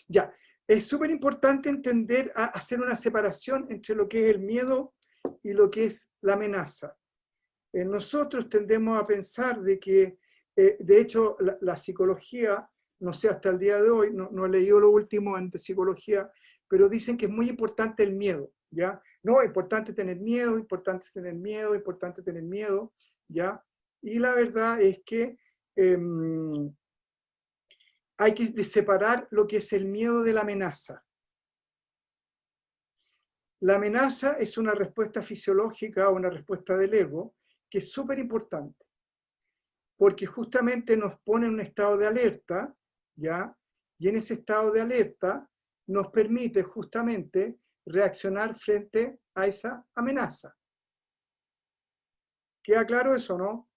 Ya. Es súper importante entender, hacer una separación entre lo que es el miedo y lo que es la amenaza. Nosotros tendemos a pensar de que, de hecho, la psicología, no sé, hasta el día de hoy, no he leído lo último en psicología, pero dicen que es muy importante el miedo, ¿ya? No, es importante tener miedo, importante tener miedo, importante tener miedo, ¿ya? Y la verdad es que hay que separar lo que es el miedo de la amenaza. La amenaza es una respuesta fisiológica, una respuesta del ego, que es súper importante, porque justamente nos pone en un estado de alerta, ¿ya? Y en ese estado de alerta nos permite justamente reaccionar frente a esa amenaza. ¿Queda claro eso, no?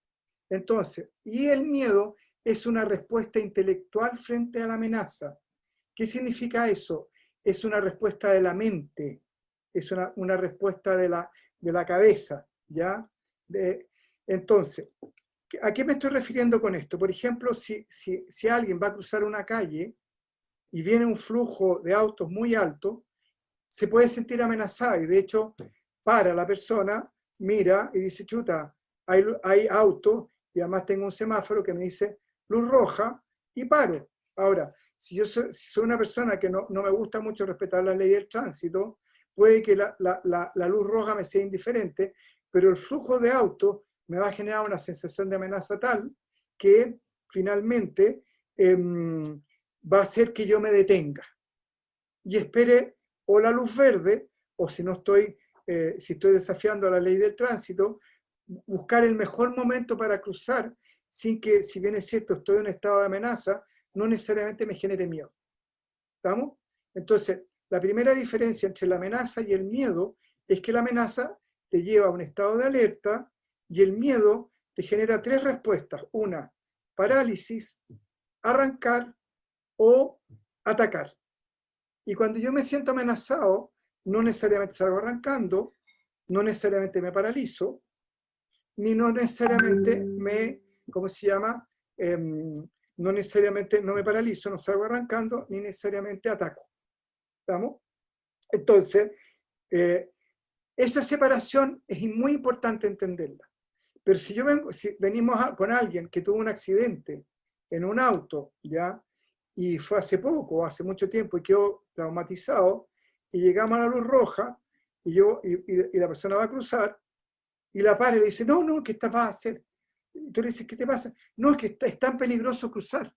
Entonces, y el miedo es una respuesta intelectual frente a la amenaza. ¿Qué significa eso? Es una respuesta de la mente, es una respuesta de la cabeza, ¿ya? Entonces, ¿a qué me estoy refiriendo con esto? Por ejemplo, si alguien va a cruzar una calle y viene un flujo de autos muy alto, se puede sentir amenazado y de hecho para la persona, mira y dice, chuta, hay autos y además tengo un semáforo que me dice luz roja y paro. Ahora, si yo soy una persona que no me gusta mucho respetar la ley del tránsito, puede que la luz roja me sea indiferente, pero el flujo de autos me va a generar una sensación de amenaza tal que finalmente va a hacer que yo me detenga y espere o la luz verde, o si no estoy, si estoy desafiando la ley del tránsito, buscar el mejor momento para cruzar sin que, si bien es cierto, estoy en un estado de amenaza, no necesariamente me genere miedo. ¿Estamos? Entonces, la primera diferencia entre la amenaza y el miedo es que la amenaza te lleva a un estado de alerta y el miedo te genera 3 respuestas. Una, parálisis, arrancar o atacar. Y cuando yo me siento amenazado, no necesariamente salgo arrancando, no necesariamente me paralizo, ni no necesariamente me, ¿cómo se llama? No necesariamente no me paralizo, no salgo arrancando, ni necesariamente ataco. ¿Estamos? Entonces, esa separación es muy importante entenderla. Pero si venimos con alguien que tuvo un accidente en un auto, ¿ya? Y fue hace poco, hace mucho tiempo, y quedó traumatizado, y llegamos a la luz roja, y la persona va a cruzar, y la para y le dice, no, ¿qué vas a hacer? Y tú le dices, ¿qué te pasa? No, es que es tan peligroso cruzar.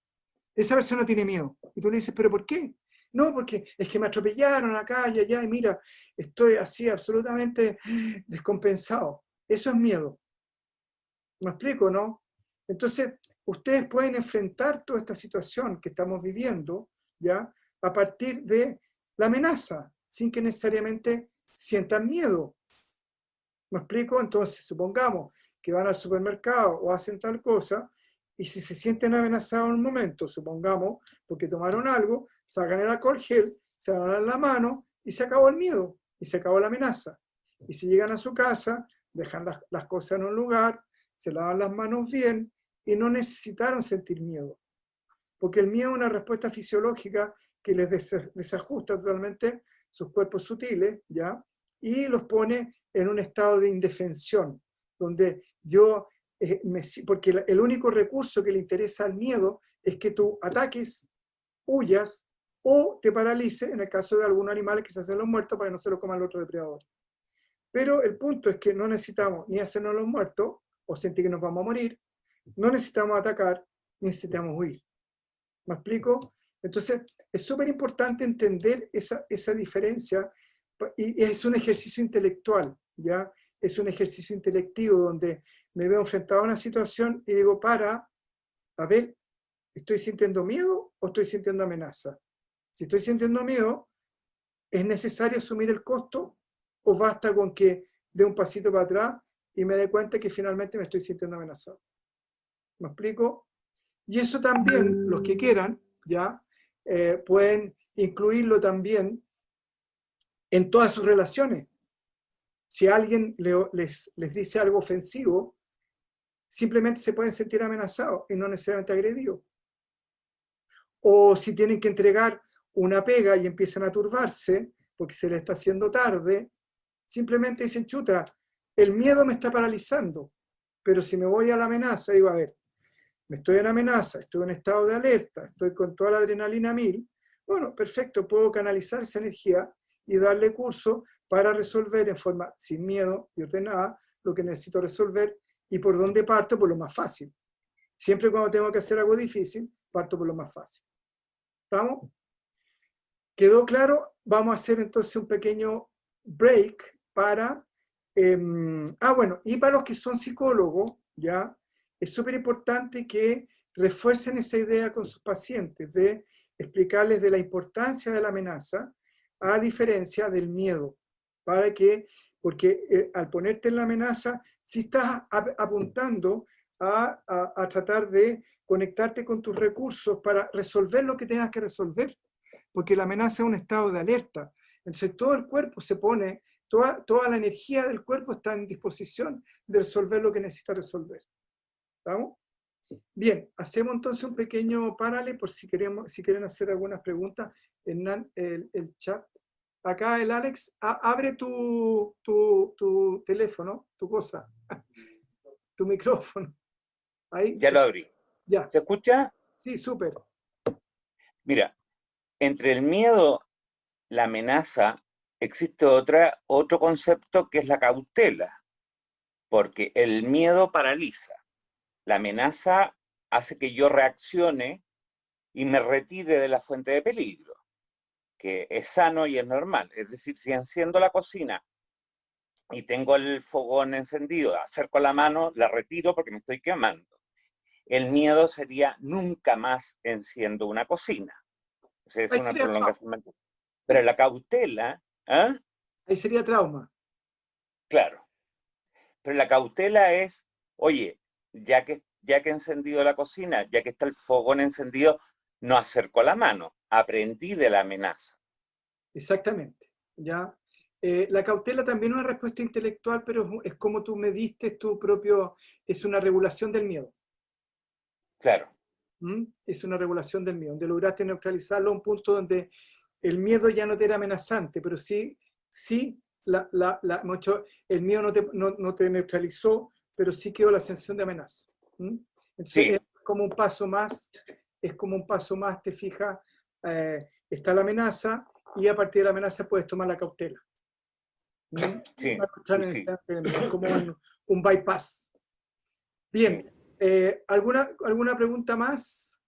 Esa persona tiene miedo. Y tú le dices, ¿pero por qué? No, porque es que me atropellaron acá y allá, y mira, estoy así absolutamente descompensado. Eso es miedo. ¿Me explico, no? Entonces, ustedes pueden enfrentar toda esta situación que estamos viviendo, ¿ya? A partir de la amenaza, sin que necesariamente sientan miedo. ¿Me explico? Entonces, supongamos que van al supermercado o hacen tal cosa, y si se sienten amenazados en un momento, supongamos, porque tomaron algo, sacan el alcohol gel, se lavan la mano, y se acabó el miedo, y se acabó la amenaza. Y si llegan a su casa, dejan las cosas en un lugar, se lavan las manos bien, y no necesitaron sentir miedo. Porque el miedo es una respuesta fisiológica que les desajusta totalmente sus cuerpos sutiles, ¿ya? Y los pone en un estado de indefensión, donde porque el único recurso que le interesa al miedo es que tú ataques, huyas o te paralices, en el caso de algunos animales que se hacen los muertos para que no se lo coman el otro depredador. Pero el punto es que no necesitamos ni hacernos los muertos o sentir que nos vamos a morir, no necesitamos atacar, ni necesitamos huir. ¿Me explico? Entonces, es súper importante entender esa diferencia, y es un ejercicio intelectual, ¿ya? Es un ejercicio intelectivo donde me veo enfrentado a una situación y digo, a ver, ¿estoy sintiendo miedo o estoy sintiendo amenaza? Si estoy sintiendo miedo, ¿es necesario asumir el costo o basta con que dé un pasito para atrás y me dé cuenta que finalmente me estoy sintiendo amenazado? ¿Me explico? Y eso también, los que quieran, ¿ya? Pueden incluirlo también en todas sus relaciones. Si alguien les dice algo ofensivo, simplemente se pueden sentir amenazados y no necesariamente agredidos. O si tienen que entregar una pega y empiezan a turbarse porque se les está haciendo tarde, simplemente dicen, chuta, el miedo me está paralizando, pero si me voy a la amenaza, digo, a ver, estoy en amenaza, estoy en estado de alerta, estoy con toda la adrenalina 1000, bueno, perfecto, puedo canalizar esa energía y darle curso para resolver en forma sin miedo y ordenada lo que necesito resolver. ¿Y por dónde parto? Por lo más fácil. Siempre cuando tengo que hacer algo difícil, parto por lo más fácil. ¿Estamos? ¿Quedó claro? Vamos a hacer entonces un pequeño break para... bueno, y para los que son psicólogos, ¿ya? Es súper importante que refuercen esa idea con sus pacientes, de explicarles de la importancia de la amenaza, a diferencia del miedo, porque al ponerte en la amenaza, si estás apuntando a tratar de conectarte con tus recursos para resolver lo que tengas que resolver, porque la amenaza es un estado de alerta. Entonces todo el cuerpo se pone, toda la energía del cuerpo está en disposición de resolver lo que necesita resolver. ¿Estamos? Bien, hacemos entonces un pequeño parale por si quieren hacer algunas preguntas en el chat. Acá el Alex, abre tu teléfono, tu cosa, tu micrófono. Ahí. Ya lo abrí. Ya. ¿Se escucha? Sí, súper. Mira, entre el miedo, la amenaza, existe otro concepto que es la cautela, porque el miedo paraliza. La amenaza hace que yo reaccione y me retire de la fuente de peligro, que es sano y es normal. Es decir, si enciendo la cocina y tengo el fogón encendido, acerco la mano, la retiro porque me estoy quemando. El miedo sería nunca más enciendo una cocina. O sea, es una prolongación mental. Pero la cautela, ¿ah? Ahí sería trauma. Claro. Pero la cautela es, oye, ya que he encendido la cocina, ya que está el fogón encendido, no acerco la mano. Aprendí de la amenaza. Exactamente. ¿Ya? La cautela también es una respuesta intelectual, pero es como tú mediste tu propio, es una regulación del miedo. Claro. Es una regulación del miedo, donde lograste neutralizarlo a un punto donde el miedo ya no te era amenazante, pero sí el miedo no te neutralizó, pero sí quedó la sensación de amenaza. Entonces Sí. es como un paso más, te fijas, está la amenaza y a partir de la amenaza puedes tomar la cautela. Sí, sí. Es como un bypass. Bien, ¿alguna pregunta más?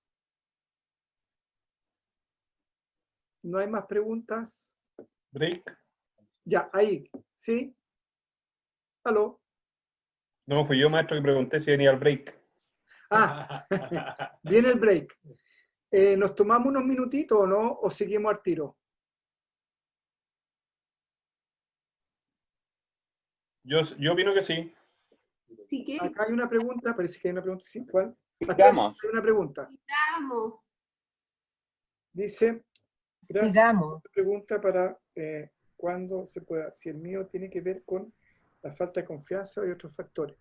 ¿No hay más preguntas? Break. Ya, ahí, ¿sí? ¿Aló? No, fui yo, maestro, que pregunté si venía el break. Ah, viene el break. ¿Nos tomamos unos minutitos o no? ¿O seguimos al tiro? Yo opino que sí. Sí que Acá hay una pregunta, parece que hay una pregunta, ¿sí? ¿Cuál? Acá Sigamos. hay una pregunta. sigamos. Dice, gracias. Sigamos. Pregunta para cuándo se pueda, si el mío tiene que ver con la falta de confianza y otros factores.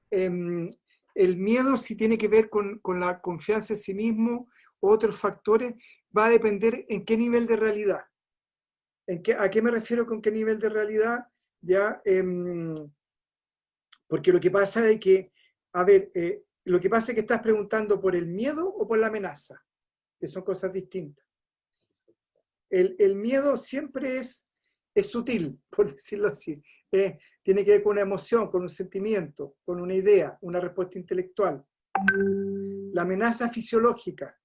El miedo, si tiene que ver con la confianza en sí mismo o otros factores, va a depender en qué nivel de realidad. ¿A qué me refiero con qué nivel de realidad? Ya, porque lo que pasa es que, lo que pasa es que estás preguntando por el miedo o por la amenaza, que son cosas distintas. El miedo siempre es sutil, por decirlo así. Tiene que ver con una emoción, con un sentimiento, con una idea, una respuesta intelectual. La amenaza fisiológica.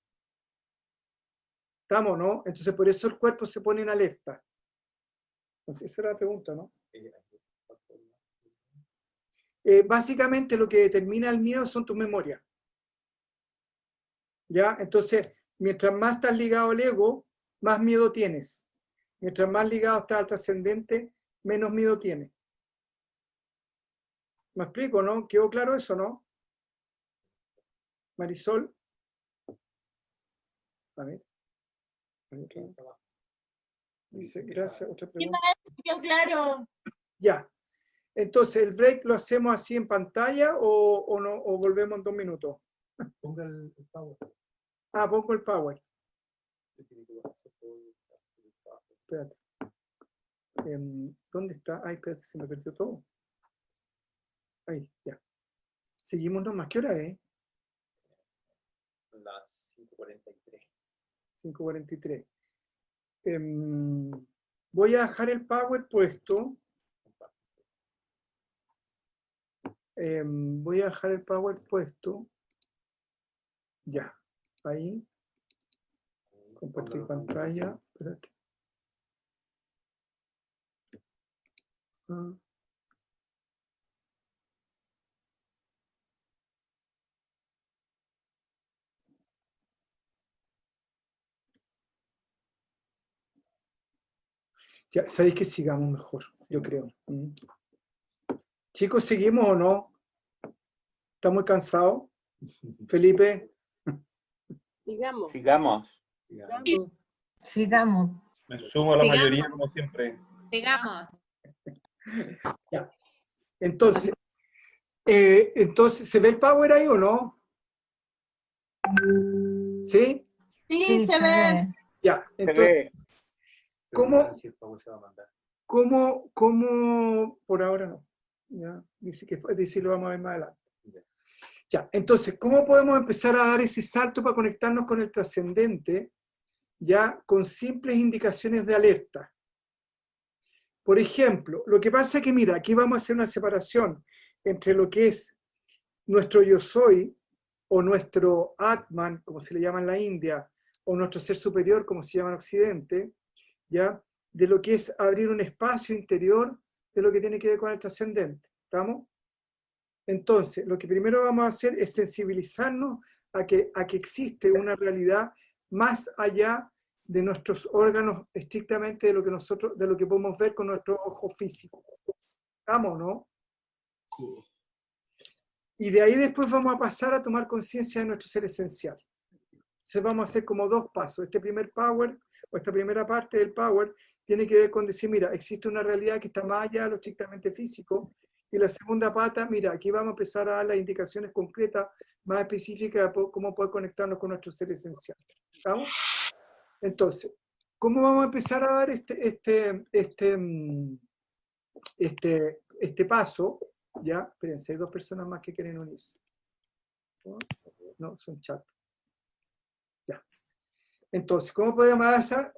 ¿Estamos, no? Entonces, por eso el cuerpo se pone en alerta. Entonces, esa era la pregunta, ¿no? Básicamente, lo que determina el miedo son tus memorias. ¿Ya? Entonces, mientras más estás ligado al ego, más miedo tienes. Mientras más ligado estás al trascendente, menos miedo tienes. ¿Me explico, no? ¿Quedó claro eso, no? Marisol. A ver. Dice, gracias. Otra pregunta. Quedó claro. Ya. Entonces, ¿el break lo hacemos así en pantalla o no, o volvemos en 2 minutos? Ponga el power. Ah, pongo el power. Espérate. ¿Dónde está? Ay, espérate, se me perdió todo. Ahí, ya. Seguimos nomás. ¿Qué hora es? Las 5:43. 5:43. Voy a dejar el power puesto. Voy a dejar el power puesto. Ya. Ahí. Compartir pantalla. Espérate. Ya, sabéis que sigamos mejor, yo creo. Chicos, ¿seguimos o no? ¿Está muy cansado? Felipe. Sigamos. Sigamos. Sigamos. Me sumo a la mayoría, como siempre. Sigamos. Ya. Entonces, ¿se ve el power ahí o no? ¿Sí? Sí, se ve. Ya. Se Entonces, ve. ¿cómo, por ahora no? Ya, dice lo vamos a ver más adelante. Ya, entonces, ¿cómo podemos empezar a dar ese salto para conectarnos con el trascendente? Ya, con simples indicaciones de alerta. Por ejemplo, lo que pasa es que, mira, aquí vamos a hacer una separación entre lo que es nuestro yo soy, o nuestro Atman, como se le llama en la India, o nuestro ser superior, como se llama en Occidente, ¿ya? De lo que es abrir un espacio interior de lo que tiene que ver con el trascendente. ¿Estamos? Entonces, lo que primero vamos a hacer es sensibilizarnos a que existe una realidad más allá de nuestros órganos estrictamente de lo que podemos ver con nuestro ojo físico. ¿Estamos, no? Y de ahí después vamos a pasar a tomar conciencia de nuestro ser esencial. Entonces vamos a hacer como dos pasos. Este primer power, o esta primera parte del power, tiene que ver con decir, mira, existe una realidad que está más allá de lo estrictamente físico. Y la segunda pata, mira, aquí vamos a empezar a dar las indicaciones concretas, más específicas de cómo poder conectarnos con nuestro ser esencial. ¿Estamos? Entonces, ¿cómo vamos a empezar a dar este paso? Ya, espérense, hay dos personas más que quieren unirse. No, son chatos. Ya. Entonces, ¿cómo podemos hacer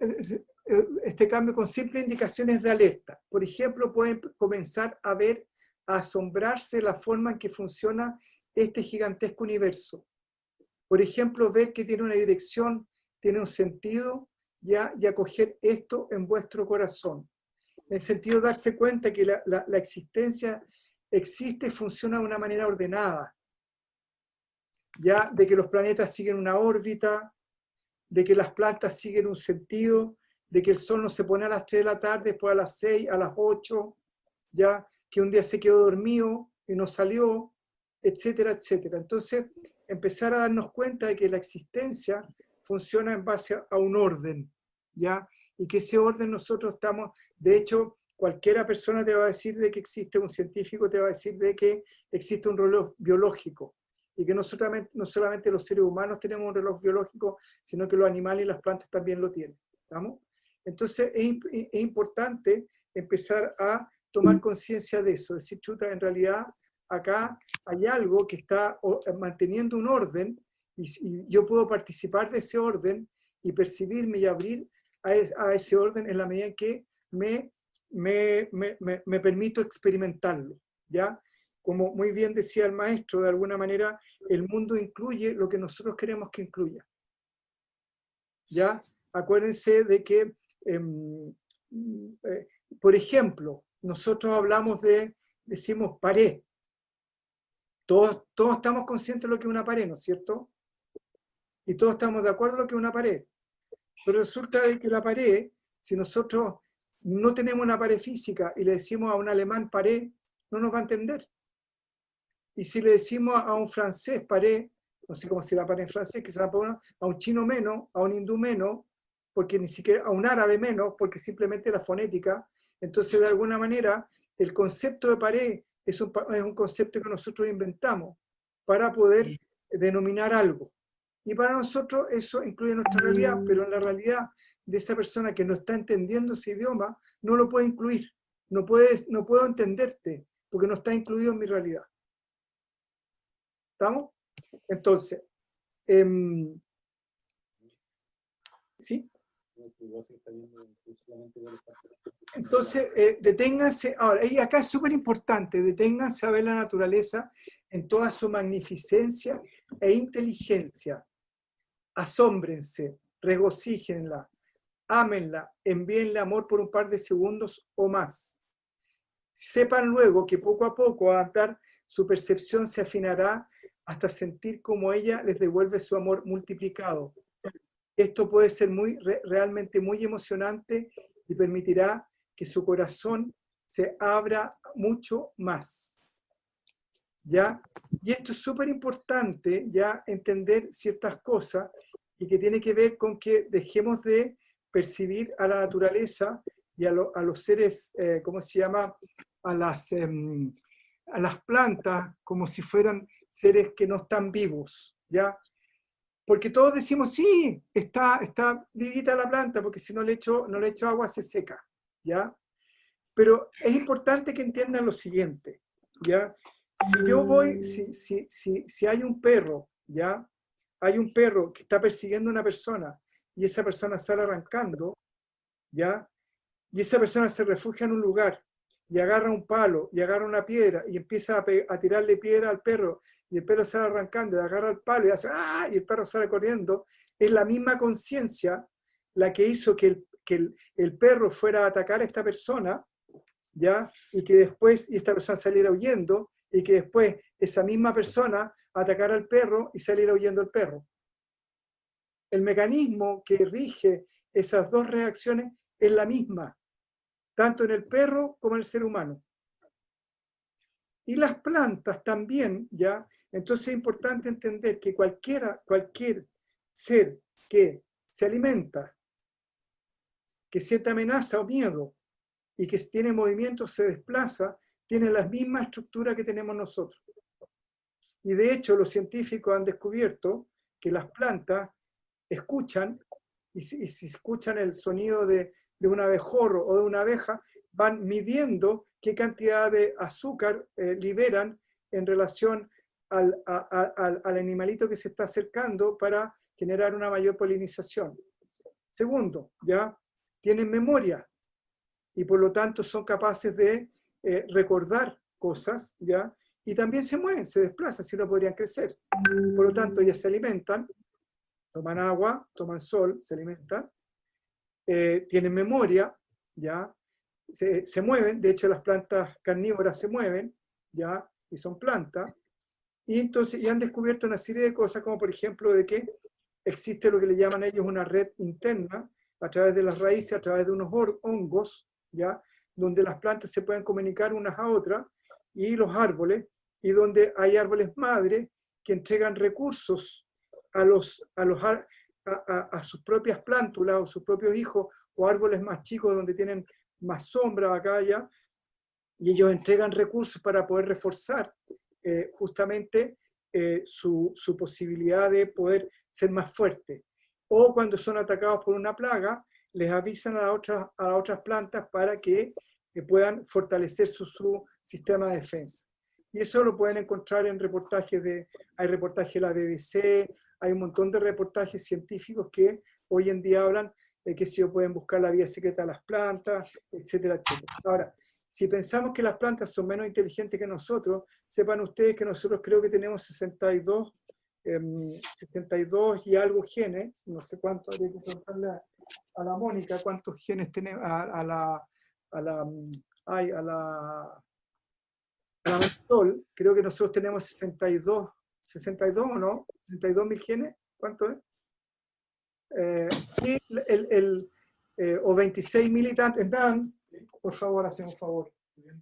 este cambio con simples indicaciones de alerta? Por ejemplo, pueden comenzar a ver, a asombrarse la forma en que funciona este gigantesco universo. Por ejemplo, ver que tiene una dirección, tiene un sentido, ¿ya? Y acoger esto en vuestro corazón. En el sentido de darse cuenta que la existencia existe y funciona de una manera ordenada, ¿ya? De que los planetas siguen una órbita, de que las plantas siguen un sentido, de que el sol no se pone a las 3 de la tarde, después a las 6, a las 8, ¿ya? Que un día se quedó dormido y no salió, etcétera, etcétera. Entonces, empezar a darnos cuenta de que la existencia funciona en base a un orden, ¿ya? Y que ese orden nosotros estamos, de hecho, cualquiera persona te va a decir de que existe, un científico te va a decir de que existe un reloj biológico, y que no solamente los seres humanos tenemos un reloj biológico, sino que los animales y las plantas también lo tienen. ¿Estamos? Entonces, es importante empezar a tomar conciencia de eso, decir, chuta, en realidad acá hay algo que está manteniendo un orden, y yo puedo participar de ese orden y percibirme y abrir a ese orden en la medida en que me permito experimentarlo, ¿ya? Como muy bien decía el maestro, de alguna manera el mundo incluye lo que nosotros queremos que incluya, ¿ya? Acuérdense de que, por ejemplo, nosotros hablamos decimos pared. Todos estamos conscientes de lo que es una pared, ¿no es cierto? Y todos estamos de acuerdo en lo que es una pared. Pero resulta de que la pared, si nosotros no tenemos una pared física y le decimos a un alemán pared, no nos va a entender. Y si le decimos a un francés pared, no sé cómo se la pared en francés, que se la pone a un chino menos, a un hindú menos, porque ni siquiera a un árabe menos, porque simplemente la fonética. Entonces, de alguna manera, el concepto de pared es un concepto que nosotros inventamos para poder denominar algo. Y para nosotros eso incluye nuestra realidad, pero en la realidad de esa persona que no está entendiendo ese idioma, no lo puede incluir. No puedo entenderte, porque no está incluido en mi realidad. ¿Estamos? Entonces, ¿sí? Entonces, deténganse, ahora, y acá es súper importante, deténganse a ver la naturaleza en toda su magnificencia e inteligencia. Asómbrense, regocíjenla, ámenla, envíenle amor por un par de segundos o más. Sepan luego que poco a poco, al andar, su percepción se afinará hasta sentir como ella les devuelve su amor multiplicado. Esto puede ser realmente muy emocionante y permitirá que su corazón se abra mucho más. ¿Ya? Y esto es súper importante, ya entender ciertas cosas, y que tiene que ver con que dejemos de percibir a la naturaleza y a los seres, ¿cómo se llama? A las plantas como si fueran seres que no están vivos, ¿ya? Porque todos decimos, sí, está vivita la planta, porque si no le echo agua se seca, ¿ya? Pero es importante que entiendan lo siguiente, ¿ya? Si yo voy, si hay un perro, ¿ya? Hay un perro que está persiguiendo a una persona y esa persona sale arrancando, ¿ya? Y esa persona se refugia en un lugar y agarra un palo y agarra una piedra y empieza a tirarle piedra al perro, y el perro sale arrancando y agarra el palo y hace ¡ah! Y el perro sale corriendo. Es la misma conciencia la que hizo que el perro fuera a atacar a esta persona, ¿ya? Y que después esta persona saliera huyendo, y que después esa misma persona atacara al perro y saliera huyendo el perro. El mecanismo que rige esas dos reacciones es la misma, tanto en el perro como en el ser humano. Y las plantas también, ¿ya? Entonces es importante entender que cualquier ser que se alimenta, que siente amenaza o miedo, y que tiene movimiento, se desplaza, tiene la misma estructura que tenemos nosotros. Y de hecho los científicos han descubierto que las plantas escuchan, y si escuchan el sonido de un abejorro o de una abeja, van midiendo qué cantidad de azúcar liberan en relación al animalito que se está acercando para generar una mayor polinización. Segundo, ¿ya? Tienen memoria y por lo tanto son capaces de recordar cosas, ¿ya? Y también se mueven, se desplazan, si no podrían crecer. Por lo tanto, ellas se alimentan, toman agua, toman sol, se alimentan, tienen memoria, ¿ya? Se mueven, de hecho las plantas carnívoras se mueven, ¿ya? Y son plantas. Y entonces ya han descubierto una serie de cosas, como por ejemplo de que existe lo que le llaman ellos una red interna, a través de las raíces, a través de unos hongos, ¿ya? Donde las plantas se pueden comunicar unas a otras, y los árboles, y donde hay árboles madre que entregan recursos a sus propias plántulas o sus propios hijos, o árboles más chicos donde tienen más sombra acá allá, y ellos entregan recursos para poder reforzar justamente su posibilidad de poder ser más fuerte. O cuando son atacados por una plaga, les avisan a las otras plantas para que puedan fortalecer su sistema de defensa. Y eso lo pueden encontrar en reportajes hay reportajes de la BBC, hay un montón de reportajes científicos que hoy en día hablan de que si pueden buscar la vía secreta de las plantas, etcétera, etcétera. Ahora, si pensamos que las plantas son menos inteligentes que nosotros, sepan ustedes que nosotros creo que tenemos 62 y algo genes, no sé cuánto, habría que preguntarle a la Mónica cuántos genes tenemos, a la Marisol, creo que nosotros tenemos 62 o no, 62.000 genes, ¿cuánto es? O 26.000 y tantos. Dan, por favor, hacen un favor.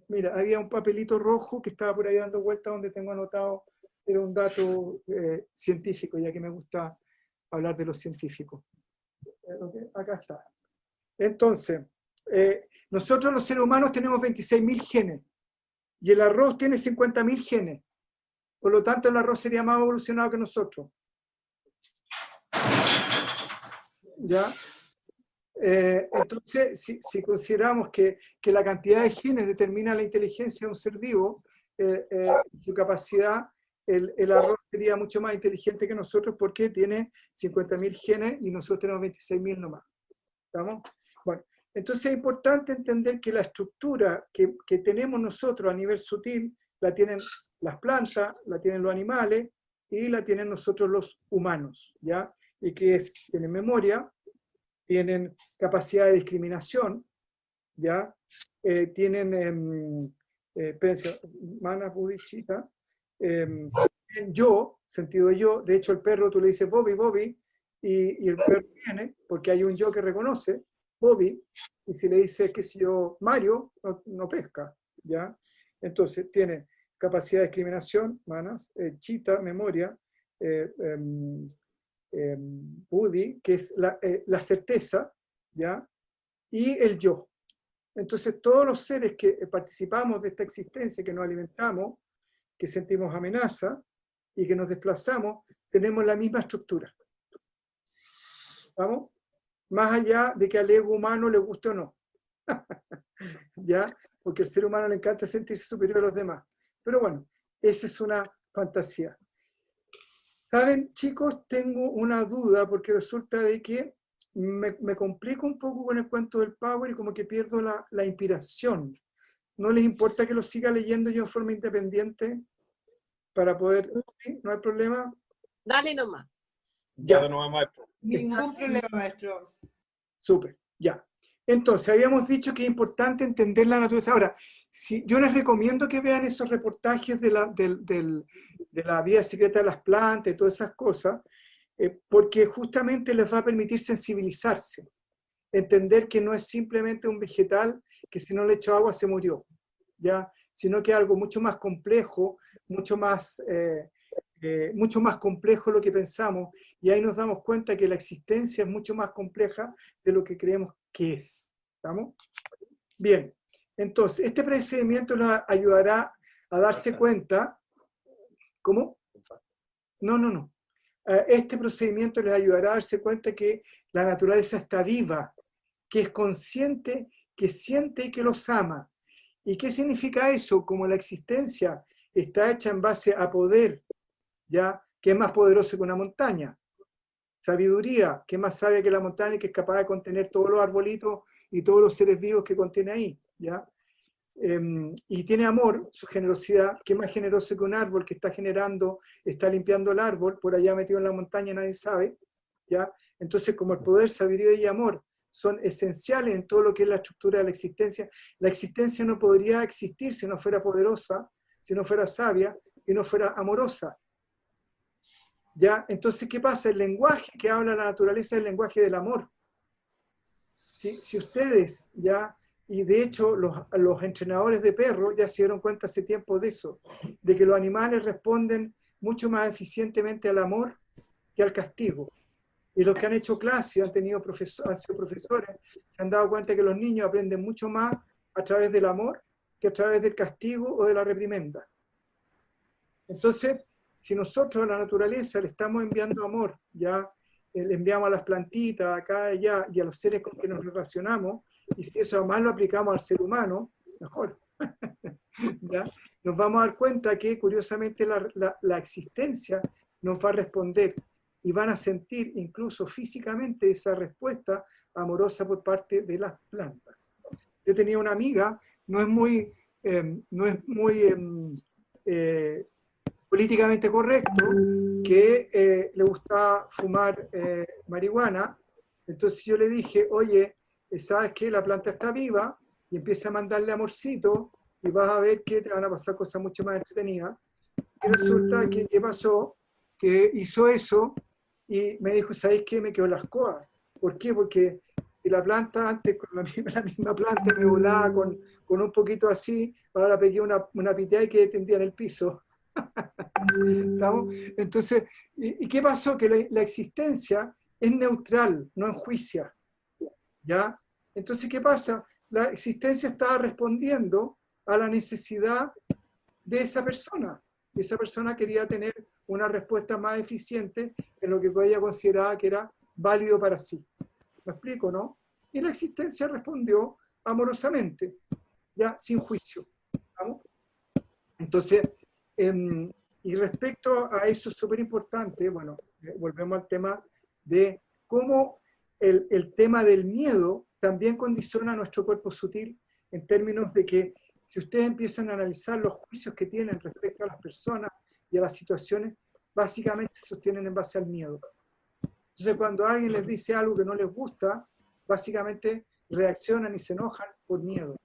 Mira, había un papelito rojo que estaba por ahí dando vueltas donde tengo anotado, era un dato científico, ya que me gusta hablar de los científicos. Acá está. Entonces, nosotros los seres humanos tenemos 26.000 genes y el arroz tiene 50.000 genes. Por lo tanto, el arroz sería más evolucionado que nosotros. ¿Ya? Entonces, si consideramos que la cantidad de genes determina la inteligencia de un ser vivo, su capacidad, el arroz sería mucho más inteligente que nosotros porque tiene 50.000 genes y nosotros tenemos 26.000 nomás. ¿Estamos? Bueno, entonces es importante entender que la estructura que tenemos nosotros a nivel sutil la tienen las plantas, la tienen los animales y la tienen nosotros los humanos, ¿ya? Y que tienen memoria, tienen capacidad de discriminación, ¿ya? Tienen mana, budichita, yo, sentido de yo. De hecho, el perro tú le dices Bobby, Bobby, y el perro viene, porque hay un yo que reconoce, Bobby, y si le dices, qué sé yo, Mario, no pesca, ¿ya? Entonces, tiene capacidad de discriminación, manas, chita, memoria, Budi, que es la certeza, ¿ya? Y el yo. Entonces, todos los seres que participamos de esta existencia, que nos alimentamos, que sentimos amenaza y que nos desplazamos, tenemos la misma estructura. ¿Vamos? Más allá de que al ego humano le guste o no. ¿Ya? Porque al ser humano le encanta sentirse superior a los demás. Pero bueno, esa es una fantasía. ¿Saben, chicos? Tengo una duda porque resulta de que me complico un poco con el cuento del Power y como que pierdo la inspiración. ¿No les importa que lo siga leyendo yo en forma independiente para poder... ¿Sí? ¿No hay problema? Dale nomás. Ya de nuevo, maestro. Ningún problema, maestro. Súper, ya. Entonces, habíamos dicho que es importante entender la naturaleza. Ahora, yo les recomiendo que vean esos reportajes de la vida secreta de las plantas y todas esas cosas, porque justamente les va a permitir sensibilizarse. entender que no es simplemente un vegetal que si no le echo agua se murió, ¿ya? Sino que es algo mucho más complejo, mucho más complejo de lo que pensamos, y ahí nos damos cuenta que la existencia es mucho más compleja de lo que creemos que es. ¿Estamos? Bien, entonces, este procedimiento nos ayudará a darse cuenta. ¿Cómo? No. Este procedimiento les ayudará a darse cuenta que la naturaleza está viva, que es consciente, que siente y que los ama. ¿Y qué significa eso? Como la existencia está hecha en base a poder, ¿ya? Que es más poderoso que una montaña. Sabiduría, que es más sabia que la montaña y que es capaz de contener todos los arbolitos y todos los seres vivos que contiene ahí, ¿ya? Y tiene amor, su generosidad, que es más generoso que un árbol que está generando, está limpiando el árbol, por allá metido en la montaña nadie sabe, ¿ya? Entonces, como el poder, sabiduría y amor son esenciales en todo lo que es la estructura de la existencia no podría existir si no fuera poderosa, si no fuera sabia y no fuera amorosa. ¿Ya? Entonces, ¿qué pasa? El lenguaje que habla la naturaleza es el lenguaje del amor. Si ustedes ya, y de hecho los entrenadores de perros ya se dieron cuenta hace tiempo de eso, de que los animales responden mucho más eficientemente al amor que al castigo. Y los que han hecho clase, han sido profesores, se han dado cuenta que los niños aprenden mucho más a través del amor que a través del castigo o de la reprimenda. Entonces, si nosotros a la naturaleza le estamos enviando amor, ya le enviamos a las plantitas, acá y allá, y a los seres con que nos relacionamos, y si eso además lo aplicamos al ser humano, mejor. ¿Ya? Nos vamos a dar cuenta que, curiosamente, la existencia nos va a responder y van a sentir incluso físicamente esa respuesta amorosa por parte de las plantas. Yo tenía una amiga, no es muy políticamente correcto, que le gustaba fumar marihuana. Entonces yo le dije, oye, ¿sabes qué? La planta está viva, y empieza a mandarle amorcito y vas a ver que te van a pasar cosas mucho más entretenidas. Y resulta que, ¿qué pasó? Que hizo eso y me dijo, ¿sabes qué? Me quedó las coas. ¿Por qué? Porque si la planta antes, con la misma planta me volaba con un poquito así, ahora pegué una piteada y quedé tendida en el piso. ¿Estamos? Entonces, ¿y qué pasó? Que la existencia es neutral, no enjuicia, ¿ya? Entonces, ¿qué pasa? La existencia estaba respondiendo a la necesidad de esa persona. Esa persona quería tener una respuesta más eficiente en lo que ella consideraba que era válido para sí. ¿Me explico, no? Y la existencia respondió amorosamente, ya sin juicio. ¿Estamos? Entonces, y respecto a eso es súper importante, bueno, volvemos al tema de cómo el tema del miedo también condiciona nuestro cuerpo sutil, en términos de que si ustedes empiezan a analizar los juicios que tienen respecto a las personas y a las situaciones, básicamente se sostienen en base al miedo. Entonces, cuando alguien les dice algo que no les gusta, básicamente reaccionan y se enojan por miedo.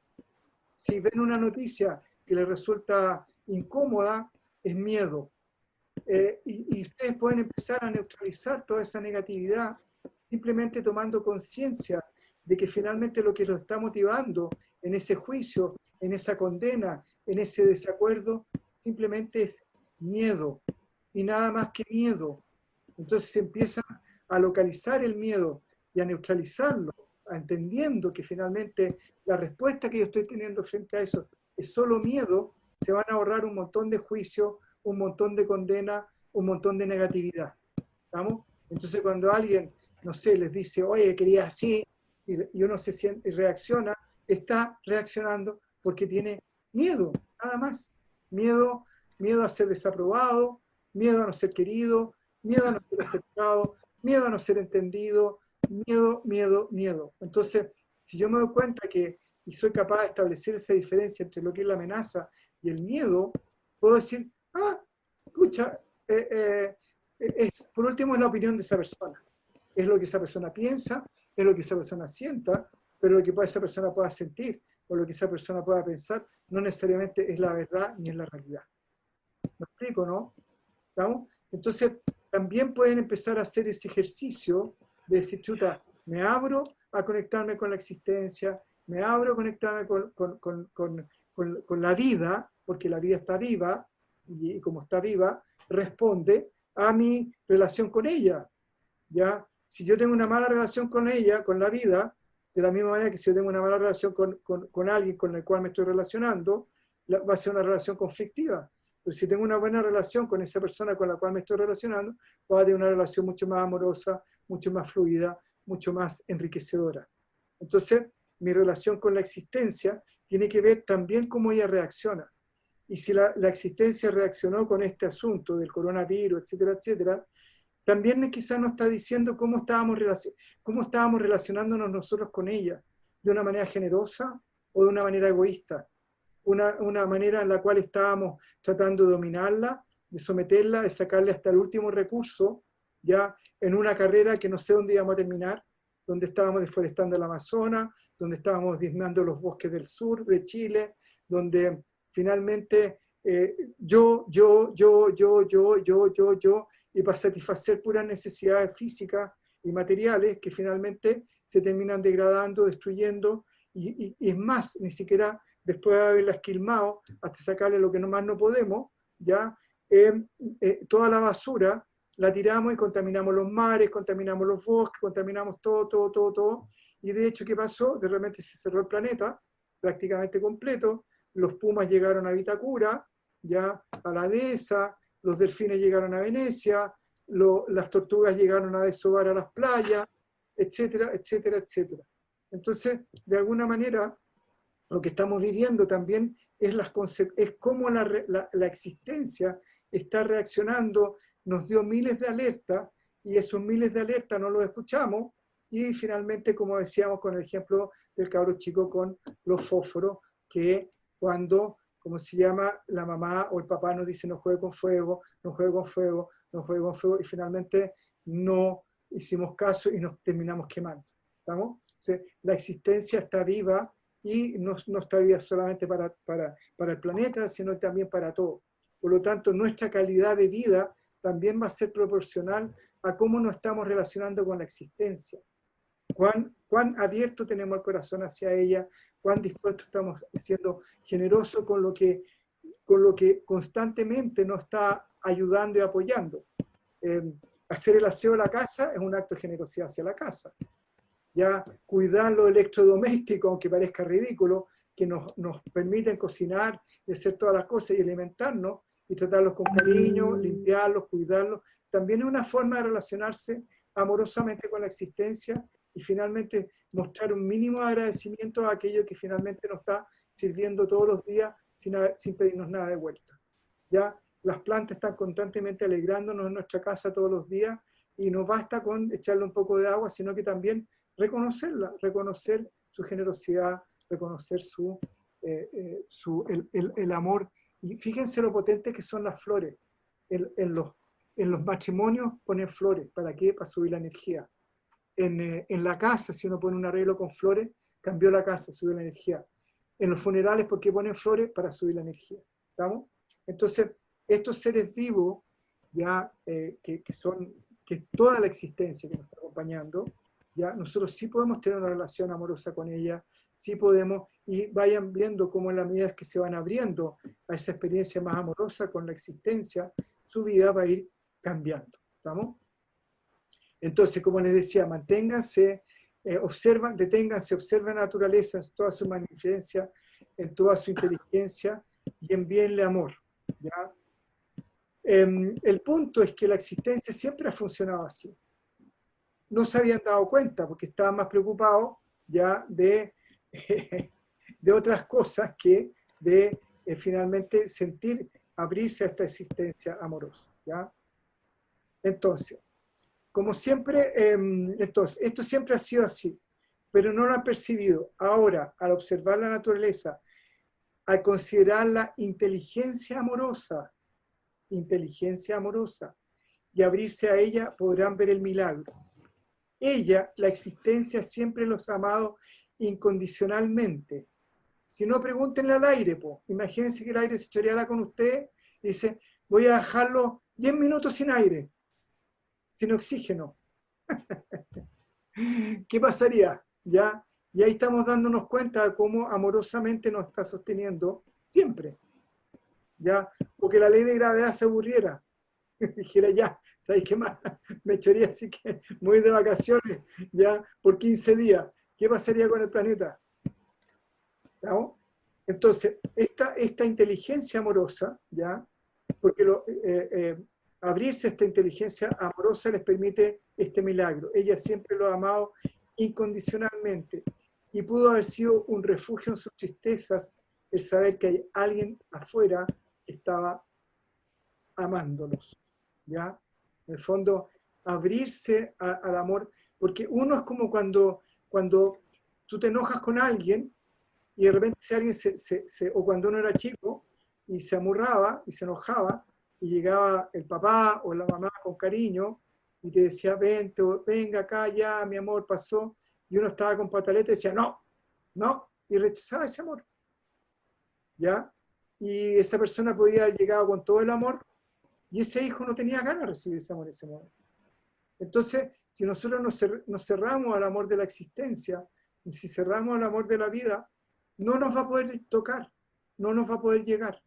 Si ven una noticia que les resulta incómoda, es miedo. Y ustedes pueden empezar a neutralizar toda esa negatividad simplemente tomando conciencia de que finalmente lo que los está motivando en ese juicio, en esa condena, en ese desacuerdo, simplemente es miedo y nada más que miedo. Entonces se empieza a localizar el miedo y a neutralizarlo, entendiendo que finalmente la respuesta que yo estoy teniendo frente a eso es solo miedo. Se van a ahorrar un montón de juicio, un montón de condena, un montón de negatividad. ¿Estamos? Entonces cuando alguien, no sé, les dice, oye, quería así, y uno se siente y reacciona, está reaccionando porque tiene miedo, nada más. Miedo a ser desaprobado, miedo a no ser querido, miedo a no ser aceptado, miedo a no ser entendido, miedo. Entonces, si yo me doy cuenta que y soy capaz de establecer esa diferencia entre lo que es la amenaza y el miedo, puedo decir, escucha, por último es la opinión de esa persona. Es lo que esa persona piensa, es lo que esa persona sienta, pero lo que esa persona pueda sentir o lo que esa persona pueda pensar no necesariamente es la verdad ni es la realidad. ¿Me explico, no? ¿Estamos? Entonces, también pueden empezar a hacer ese ejercicio de decir, chuta, me abro a conectarme con la existencia, me abro a conectarme con la vida, porque la vida está viva, y como está viva, responde a mi relación con ella. ¿Ya? Si yo tengo una mala relación con ella, con la vida, de la misma manera que si yo tengo una mala relación con alguien con el cual me estoy relacionando, va a ser una relación conflictiva. Pero si tengo una buena relación con esa persona con la cual me estoy relacionando, va a tener una relación mucho más amorosa, mucho más fluida, mucho más enriquecedora. Entonces, mi relación con la existencia tiene que ver también cómo ella reacciona. Y si la existencia reaccionó con este asunto del coronavirus, etcétera, etcétera, también quizás nos está diciendo cómo estábamos relacionándonos nosotros con ella, de una manera generosa o de una manera egoísta, una manera en la cual estábamos tratando de dominarla, de someterla, de sacarle hasta el último recurso, ya en una carrera que no sé dónde íbamos a terminar, donde estábamos deforestando el Amazonas, donde estábamos diezmando los bosques del sur de Chile, donde finalmente yo, y para satisfacer puras necesidades físicas y materiales que finalmente se terminan degradando, destruyendo, y es más, ni siquiera después de haberla esquilmado, hasta sacarle lo que más no podemos, ya toda la basura la tiramos y contaminamos los mares, contaminamos los bosques, contaminamos todo, y de hecho, ¿qué pasó? De repente se cerró el planeta, prácticamente completo, los pumas llegaron a Vitacura, ya a la dehesa, los delfines llegaron a Venecia, las tortugas llegaron a desovar a las playas, etcétera, etcétera, etcétera. Entonces, de alguna manera, lo que estamos viviendo también es cómo la existencia está reaccionando, nos dio miles de alertas, y esos miles de alertas no los escuchamos, y finalmente, como decíamos con el ejemplo del cabro chico con los fósforos, que cuando, como se llama, la mamá o el papá nos dice no juegue con fuego, no juegue con fuego, no juegue con fuego, y finalmente no hicimos caso y nos terminamos quemando. ¿Estamos? O sea, la existencia está viva, y no está viva solamente para el planeta, sino también para todo. Por lo tanto, nuestra calidad de vida también va a ser proporcional a cómo nos estamos relacionando con la existencia. Cuán abierto tenemos el corazón hacia ella, cuán dispuestos estamos siendo generosos con lo que constantemente nos está ayudando y apoyando. Hacer el aseo de la casa es un acto de generosidad hacia la casa. Ya cuidar los electrodomésticos, aunque parezca ridículo, que nos permiten cocinar y hacer todas las cosas y alimentarnos, y tratarlos con cariño, limpiarlos, cuidarlos, también es una forma de relacionarse amorosamente con la existencia, y finalmente mostrar un mínimo de agradecimiento a aquello que finalmente nos está sirviendo todos los días sin pedirnos nada de vuelta. Ya las plantas están constantemente alegrándonos en nuestra casa todos los días, y no basta con echarle un poco de agua, sino que también reconocerla, reconocer su generosidad, reconocer el amor. Y fíjense lo potente que son las flores. En los matrimonios ponen flores. ¿Para qué? Para subir la energía. En la casa, si uno pone un arreglo con flores, cambió la casa, subió la energía. En los funerales, ¿por qué ponen flores? Para subir la energía. ¿Estamos? Entonces, estos seres vivos, ya que es toda la existencia que nos está acompañando, ya nosotros sí podemos tener una relación amorosa con ella, sí podemos, y vayan viendo cómo en la medida que se van abriendo a esa experiencia más amorosa con la existencia, su vida va a ir cambiando. ¿Estamos? Entonces, como les decía, manténganse, deténganse, observen la naturaleza en toda su magnificencia, en toda su inteligencia, y envíenle amor. ¿Ya? El punto es que la existencia siempre ha funcionado así. No se habían dado cuenta porque estaban más preocupados ya de otras cosas que de finalmente abrirse a esta existencia amorosa. ¿Ya? Entonces, como siempre, esto siempre ha sido así, pero no lo han percibido. Ahora, al observar la naturaleza, al considerarla inteligencia amorosa, y abrirse a ella, podrán ver el milagro. Ella, la existencia, siempre los ha amado incondicionalmente. Si no, pregúntenle al aire, po. Imagínense que el aire se choreara con usted y dice, voy a dejarlo 10 minutos sin aire, sin oxígeno. ¿Qué pasaría? ¿ya? Y ahí estamos dándonos cuenta de cómo amorosamente nos está sosteniendo siempre, ¿ya? Porque la ley de gravedad se aburriera, dijera ya, ¿sabes qué más? Me echaría así que muy de vacaciones, ya, por 15 días. ¿Qué pasaría con el planeta? ¿No? Entonces, esta inteligencia amorosa, ¿ya? Porque abrirse a esta inteligencia amorosa les permite este milagro. Ella siempre lo ha amado incondicionalmente y pudo haber sido un refugio en sus tristezas el saber que hay alguien afuera que estaba amándolos, ¿ya? En el fondo, abrirse al amor, porque uno es como cuando tú te enojas con alguien y de repente si alguien o cuando uno era chico y se amurraba y se enojaba y llegaba el papá o la mamá con cariño y te decía, venga acá ya, mi amor, pasó, y uno estaba con pataleta y decía, no, y rechazaba ese amor, ¿ya? Y esa persona podía haber llegado con todo el amor y ese hijo no tenía ganas de recibir ese amor en ese momento. Entonces, si nosotros nos cerramos al amor de la existencia, y si cerramos al amor de la vida, no nos va a poder tocar, no nos va a poder llegar.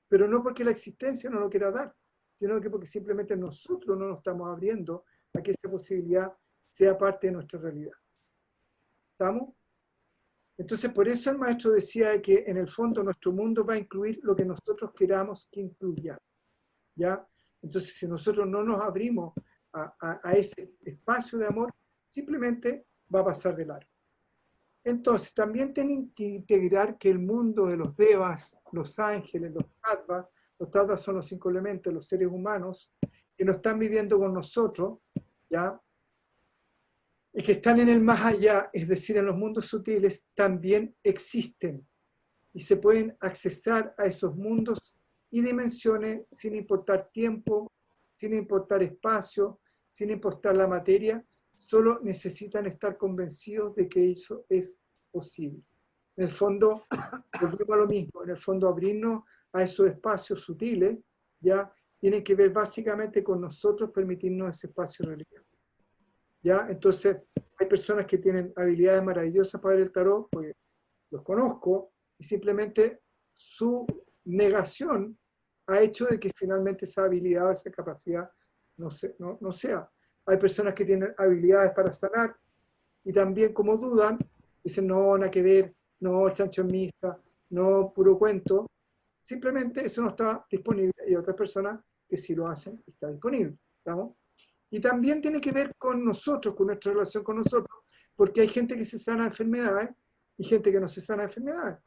Pero no porque la existencia no lo quiera dar, sino que porque simplemente nosotros no nos estamos abriendo a que esa posibilidad sea parte de nuestra realidad. ¿Estamos? Entonces, por eso el maestro decía que en el fondo nuestro mundo va a incluir lo que nosotros queramos que incluya, ¿ya? Entonces, si nosotros no nos abrimos a ese espacio de amor, simplemente va a pasar de largo. Entonces, también tienen que integrar que el mundo de los devas, los ángeles, los tattvas son los 5 elementos, los seres humanos, que no están viviendo con nosotros, ¿ya? Y que están en el más allá, es decir, en los mundos sutiles, también existen. Y se pueden accesar a esos mundos y dimensiones sin importar tiempo, sin importar espacio, sin importar la materia, solo necesitan estar convencidos de que eso es posible. En el fondo, volvemos a lo mismo, en el fondo abrirnos a esos espacios sutiles, ya tiene que ver básicamente con nosotros permitirnos ese espacio de realidad. ¿Ya? Entonces, hay personas que tienen habilidades maravillosas para ver el tarot, porque los conozco, y simplemente su negación ha hecho de que finalmente esa habilidad, esa capacidad no sea. Hay personas que tienen habilidades para sanar, y también como dudan, dicen, no, nada que ver, no, chancho en misa, no, puro cuento. Simplemente eso no está disponible, y hay otras personas que sí lo hacen, está disponible. ¿Estamos? Y también tiene que ver con nosotros, con nuestra relación con nosotros, porque hay gente que se sana de enfermedades y gente que no se sana de enfermedades.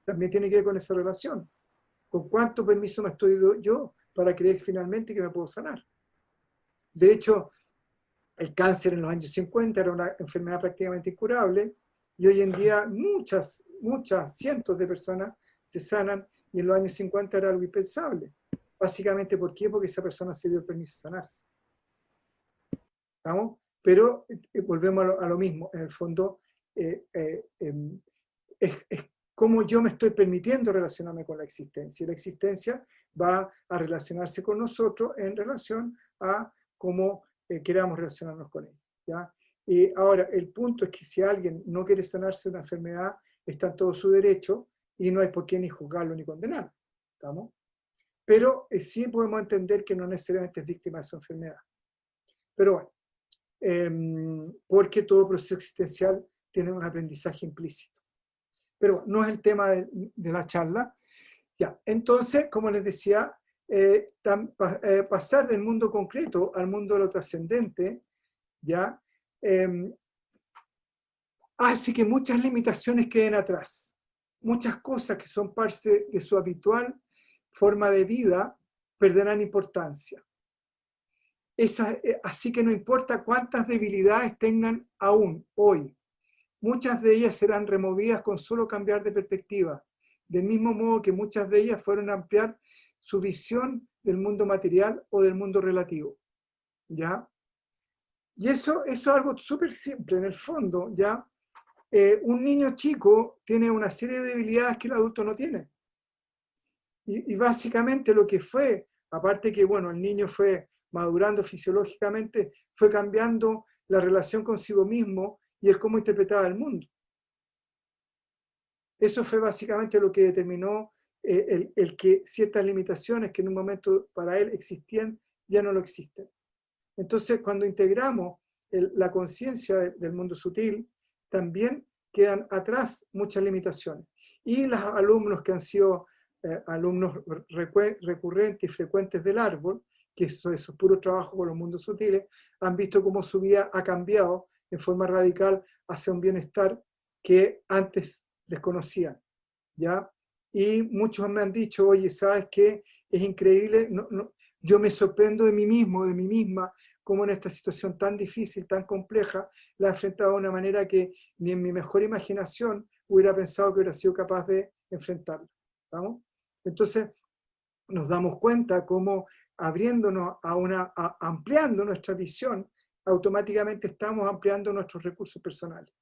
También tiene que ver con esa relación. ¿Con cuánto permiso me estoy yo para creer finalmente que me puedo sanar? De hecho, el cáncer en los años 50 era una enfermedad prácticamente incurable y hoy en día muchas, cientos de personas se sanan y en los años 50 era algo impensable. Básicamente, ¿por qué? Porque esa persona se dio el permiso de sanarse. ¿Estamos? Pero volvemos a lo mismo. En el fondo, es cómo yo me estoy permitiendo relacionarme con la existencia. Y la existencia va a relacionarse con nosotros en relación a cómo queramos relacionarnos con ella, ¿ya? Y ahora, el punto es que si alguien no quiere sanarse de una enfermedad, está en todo su derecho y no hay por qué ni juzgarlo ni condenarlo. ¿Estamos? Pero sí podemos entender que no necesariamente es víctima de su enfermedad. Pero bueno, porque todo proceso existencial tiene un aprendizaje implícito. Pero no es el tema de la charla. Ya, entonces, como les decía, pasar del mundo concreto al mundo de lo trascendente, ¿ya? Hace que muchas limitaciones queden atrás. Muchas cosas que son parte de su habitual forma de vida perderán importancia. Así que no importa cuántas debilidades tengan aún hoy, muchas de ellas serán removidas con solo cambiar de perspectiva, del mismo modo que muchas de ellas fueron a ampliar su visión del mundo material o del mundo relativo, ¿ya? Y eso es algo súper simple en el fondo, ¿ya? Un niño chico tiene una serie de debilidades que el adulto no tiene. Y básicamente lo que fue, aparte que, bueno, el niño fue madurando fisiológicamente, fue cambiando la relación consigo mismo y el cómo interpretaba el mundo. Eso fue básicamente lo que determinó el que ciertas limitaciones que en un momento para él existían, ya no lo existen. Entonces, cuando integramos la conciencia del mundo sutil, también quedan atrás muchas limitaciones. Y los alumnos que han sido alumnos recurrentes y frecuentes del árbol, que eso es puro trabajo con los mundos sutiles, han visto cómo su vida ha cambiado en forma radical hacia un bienestar que antes desconocían, ¿ya? Y muchos me han dicho, oye, ¿sabes qué? Es increíble, yo me sorprendo de mí mismo, de mí misma, cómo en esta situación tan difícil, tan compleja, la he enfrentado de una manera que ni en mi mejor imaginación hubiera pensado que hubiera sido capaz de enfrentarla, ¿vamos? Entonces, nos damos cuenta cómo abriéndonos ampliando nuestra visión, automáticamente estamos ampliando nuestros recursos personales.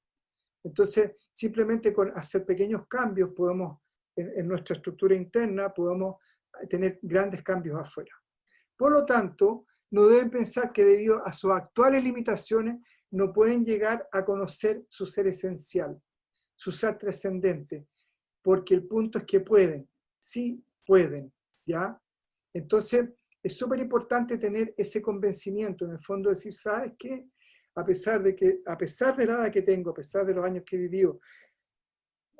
Entonces, simplemente con hacer pequeños cambios podemos, en nuestra estructura interna, podemos tener grandes cambios afuera. Por lo tanto, no deben pensar que debido a sus actuales limitaciones no pueden llegar a conocer su ser esencial, su ser trascendente, porque el punto es que pueden, sí pueden, ¿ya? Entonces, es súper importante tener ese convencimiento, en el fondo decir, ¿sabes qué? A pesar de la edad que tengo, a pesar de los años que he vivido,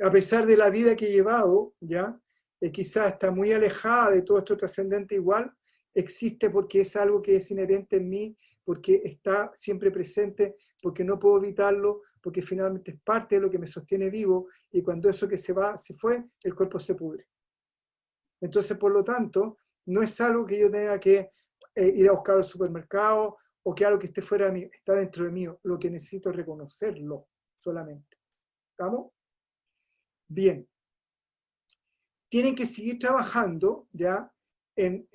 a pesar de la vida que he llevado, ¿ya? Quizás está muy alejada de todo esto trascendente, igual existe porque es algo que es inherente en mí, porque está siempre presente, porque no puedo evitarlo, porque finalmente es parte de lo que me sostiene vivo, y cuando eso que se fue, el cuerpo se pudre. Entonces, por lo tanto, no es algo que yo tenga que ir a buscar al supermercado, o que algo que esté fuera de mí, está dentro de mí, lo que necesito es reconocerlo solamente. ¿Estamos? Bien. Tienen que seguir trabajando ya en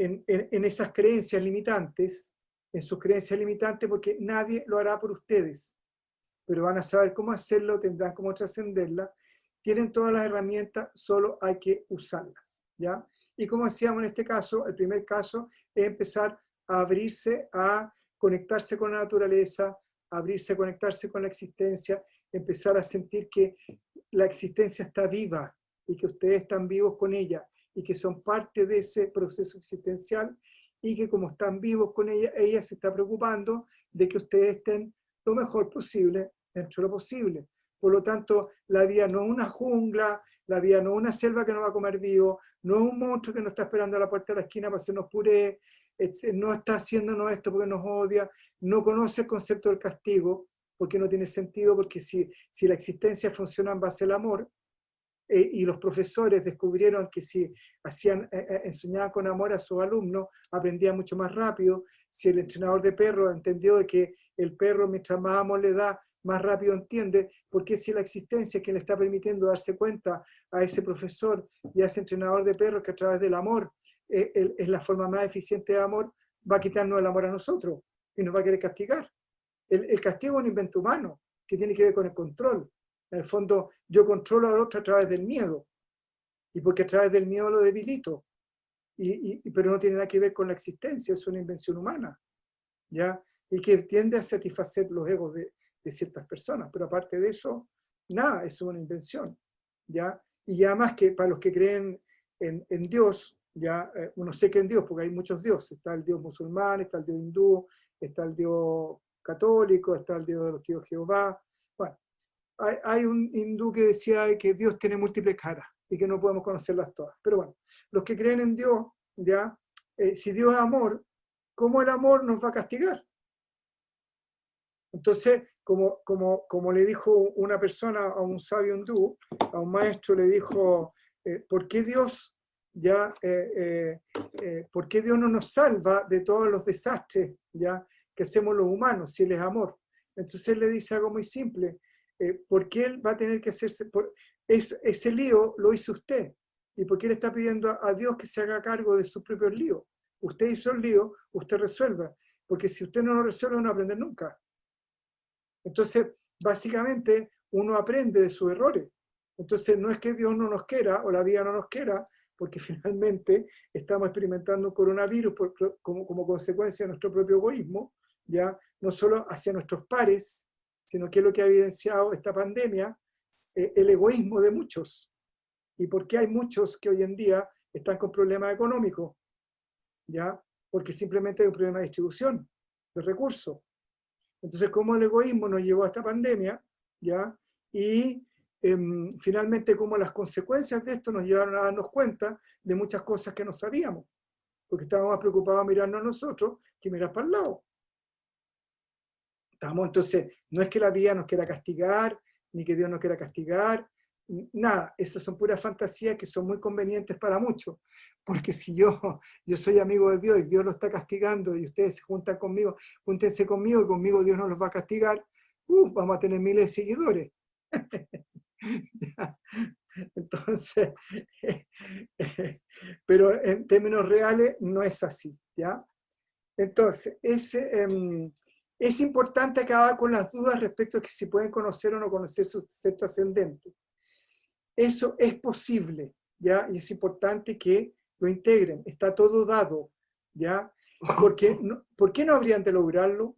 esas creencias limitantes, en sus creencias limitantes, porque nadie lo hará por ustedes, pero van a saber cómo hacerlo, tendrán cómo trascenderla, tienen todas las herramientas, solo hay que usarlas, ¿ya? Y como decíamos en este caso, el primer caso es empezar a abrirse, a conectarse con la naturaleza, abrirse, a conectarse con la existencia, empezar a sentir que la existencia está viva y que ustedes están vivos con ella y que son parte de ese proceso existencial y que como están vivos con ella, ella se está preocupando de que ustedes estén lo mejor posible dentro de lo posible. Por lo tanto, la vida no es una jungla, la vida no es una selva que nos va a comer vivo, no es un monstruo que nos está esperando a la puerta de la esquina para hacernos puré, no está haciéndonos esto porque nos odia, no conoce el concepto del castigo, porque no tiene sentido, porque si la existencia funciona en base al amor, y los profesores descubrieron que si enseñaban con amor a sus alumnos, aprendían mucho más rápido. Si el entrenador de perros entendió que el perro, mientras más amor le da, más rápido entiende, porque si la existencia es quien le está permitiendo darse cuenta a ese profesor y a ese entrenador de perros que a través del amor es la forma más eficiente de amor, va a quitarnos el amor a nosotros y nos va a querer castigar. El castigo es un invento humano que tiene que ver con el control. En el fondo, yo controlo al otro a través del miedo, y porque a través del miedo lo debilito, pero no tiene nada que ver con la existencia, es una invención humana, ¿ya? Y que tiende a satisfacer los egos de ciertas personas, pero aparte de eso, nada, es una invención, ¿ya? Y además que para los que creen en Dios, ya, uno sé que en Dios, porque hay muchos dioses, está el Dios musulmán, está el Dios hindú, está el Dios católico, está el Dios de los tíos Jehová, bueno. Hay un hindú que decía que Dios tiene múltiples caras y que no podemos conocerlas todas. Pero bueno, los que creen en Dios, ¿ya? Si Dios es amor, ¿cómo el amor nos va a castigar? Entonces, como le dijo una persona a un sabio hindú, a un maestro le dijo, ¿por qué Dios, ¿por qué Dios no nos salva de todos los desastres, ya, que hacemos los humanos si Él es amor? Entonces él le dice algo muy simple. ¿Por qué él va a tener que hacerse? Ese lío lo hizo usted. ¿Y por qué le está pidiendo a Dios que se haga cargo de sus propios líos? Usted hizo el lío, usted resuelva. Porque si usted no lo resuelve, no va a aprender nunca. Entonces, básicamente, uno aprende de sus errores. Entonces, no es que Dios no nos quiera o la vida no nos quiera, porque finalmente estamos experimentando un coronavirus como consecuencia de nuestro propio egoísmo, ¿ya? No solo hacia nuestros pares, sino que es lo que ha evidenciado esta pandemia, el egoísmo de muchos. ¿Y por qué hay muchos que hoy en día están con problemas económicos? ¿Ya? Porque simplemente hay un problema de distribución de recursos. Entonces, cómo el egoísmo nos llevó a esta pandemia, ¿ya? Y finalmente cómo las consecuencias de esto nos llevaron a darnos cuenta de muchas cosas que no sabíamos, porque estábamos más preocupados mirarnos a nosotros que mirar para el lado. Entonces, no es que la vida nos quiera castigar, ni que Dios nos quiera castigar, nada, esas son puras fantasías que son muy convenientes para muchos, porque si yo soy amigo de Dios y Dios lo está castigando y ustedes se juntan conmigo, júntense conmigo y conmigo Dios no los va a castigar, vamos a tener miles de seguidores. Entonces, pero en términos reales no es así, ¿ya? Entonces, es importante acabar con las dudas respecto a que si pueden conocer o no conocer su ser trascendente. Eso es posible, ¿ya? Y es importante que lo integren. Está todo dado, ¿ya? Porque, ¿por qué no habrían de lograrlo?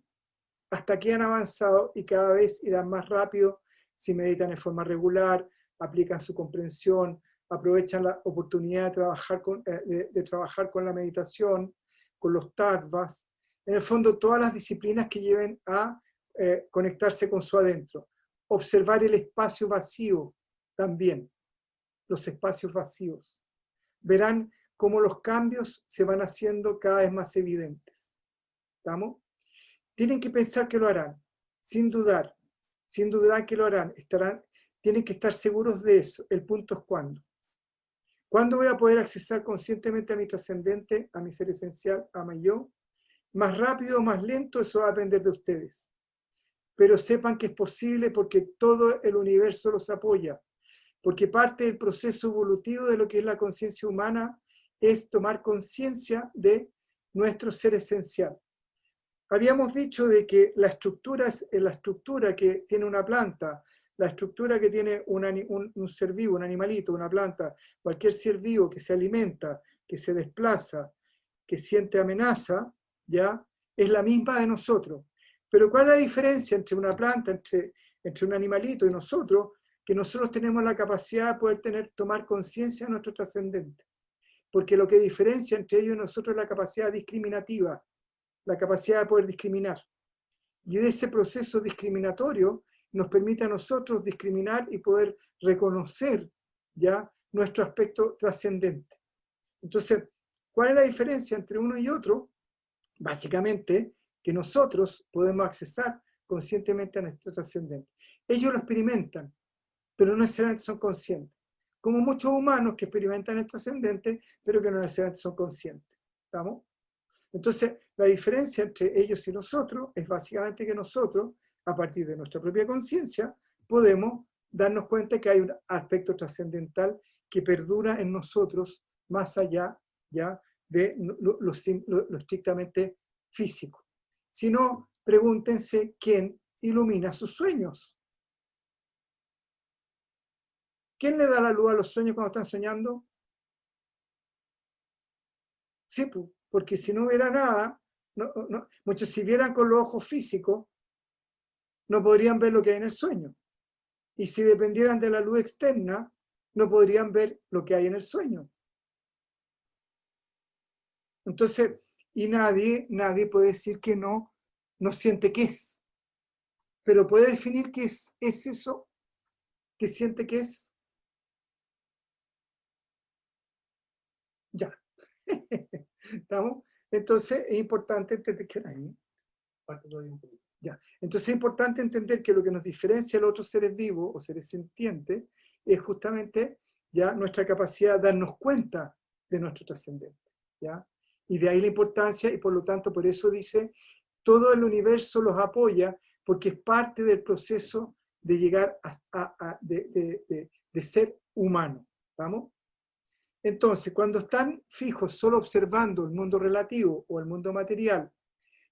Hasta aquí han avanzado y cada vez irán más rápido si meditan en forma regular, aplican su comprensión, aprovechan la oportunidad de trabajar con la meditación, con los tattvas, en el fondo todas las disciplinas que lleven a conectarse con su adentro. Observar el espacio vacío también, los espacios vacíos. Verán cómo los cambios se van haciendo cada vez más evidentes. ¿Estamos? Tienen que pensar que lo harán, sin dudar que lo harán. Tienen que estar seguros de eso. El punto es cuándo. ¿Cuándo voy a poder accesar conscientemente a mi trascendente, a mi ser esencial, a mi yo? Más rápido o más lento, eso va a depender de ustedes. Pero sepan que es posible porque todo el universo los apoya. Porque parte del proceso evolutivo de lo que es la conciencia humana es tomar conciencia de nuestro ser esencial. Habíamos dicho de que la estructura que tiene una planta, la estructura que tiene un ser vivo, un animalito, una planta, cualquier ser vivo que se alimenta, que se desplaza, que siente amenaza, ¿ya? Es la misma de nosotros. Pero ¿cuál es la diferencia entre una planta, entre un animalito y nosotros? Que nosotros tenemos la capacidad de poder tomar conciencia de nuestro trascendente. Porque lo que diferencia entre ellos y nosotros es la capacidad discriminativa, la capacidad de poder discriminar. Y de ese proceso discriminatorio nos permite a nosotros discriminar y poder reconocer ya nuestro aspecto trascendente. Entonces, ¿cuál es la diferencia entre uno y otro? Básicamente, que nosotros podemos accesar conscientemente a nuestro trascendente. Ellos lo experimentan, pero no necesariamente son conscientes. Como muchos humanos que experimentan el trascendente, pero que no necesariamente son conscientes. ¿Estamos? Entonces, la diferencia entre ellos y nosotros es básicamente que nosotros, a partir de nuestra propia conciencia, podemos darnos cuenta que hay un aspecto trascendental que perdura en nosotros más allá ya de lo estrictamente físico. Si no, pregúntense quién ilumina sus sueños. ¿Quién le da la luz a los sueños cuando están soñando? Sí, porque si no hubiera nada, muchos si vieran con los ojos físicos, no podrían ver lo que hay en el sueño. Y si dependieran de la luz externa, no podrían ver lo que hay en el sueño. Entonces, y nadie puede decir que no siente qué es. Pero puede definir qué es eso que siente que es. Ya. ¿Estamos? Entonces es importante entender que ya. Entonces es importante entender que lo que nos diferencia de los otros seres vivos o seres sintientes es justamente ya nuestra capacidad de darnos cuenta de nuestro trascendente. ¿Ya? Y de ahí la importancia, y por lo tanto por eso dice, todo el universo los apoya porque es parte del proceso de llegar de ser humano. ¿Vamos? Entonces, cuando están fijos solo observando el mundo relativo o el mundo material,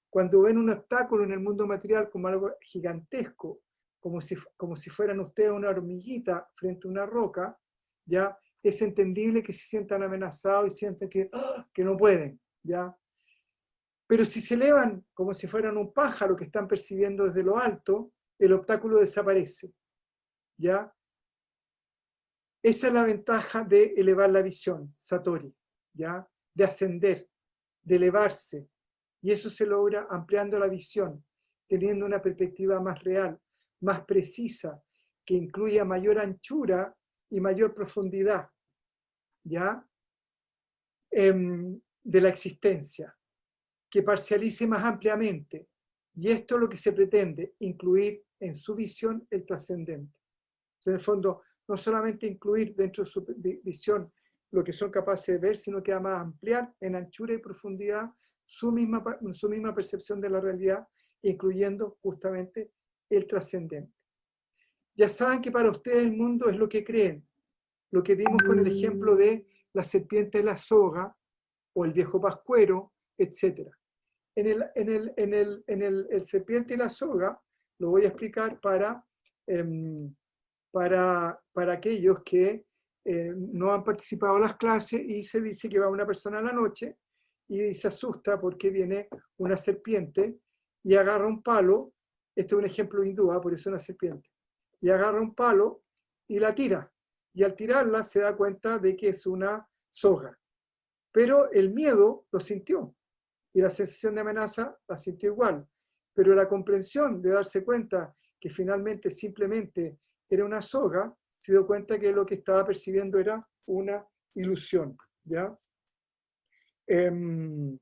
cuando ven un obstáculo en el mundo material como algo gigantesco, como si fueran ustedes una hormiguita frente a una roca, ya es entendible que se sientan amenazados y sienten que no pueden. ¿Ya? Pero si se elevan como si fueran un pájaro que están percibiendo desde lo alto, el obstáculo desaparece, ¿ya? Esa es la ventaja de elevar la visión, Satori, ¿ya? De ascender, de elevarse. Y eso se logra ampliando la visión, teniendo una perspectiva más real, más precisa, que incluya mayor anchura y mayor profundidad, ¿ya? De la existencia, que parcialice más ampliamente. Y esto es lo que se pretende, incluir en su visión el trascendente. O sea, en el fondo, no solamente incluir dentro de su visión lo que son capaces de ver, sino que además ampliar en anchura y profundidad su misma percepción de la realidad, incluyendo justamente el trascendente. Ya saben que para ustedes el mundo es lo que creen, lo que vimos con el ejemplo de la serpiente de la soga, o el viejo pascuero, etc. El serpiente y la soga lo voy a explicar para aquellos que no han participado en las clases y se dice que va una persona a la noche y se asusta porque viene una serpiente y agarra un palo. Este es un ejemplo hindú, por eso es una serpiente. Y agarra un palo y la tira. Y al tirarla se da cuenta de que es una soga. Pero el miedo lo sintió. Y la sensación de amenaza la sintió igual. Pero la comprensión de darse cuenta que finalmente simplemente era una soga, se dio cuenta que lo que estaba percibiendo era una ilusión, ¿ya? Me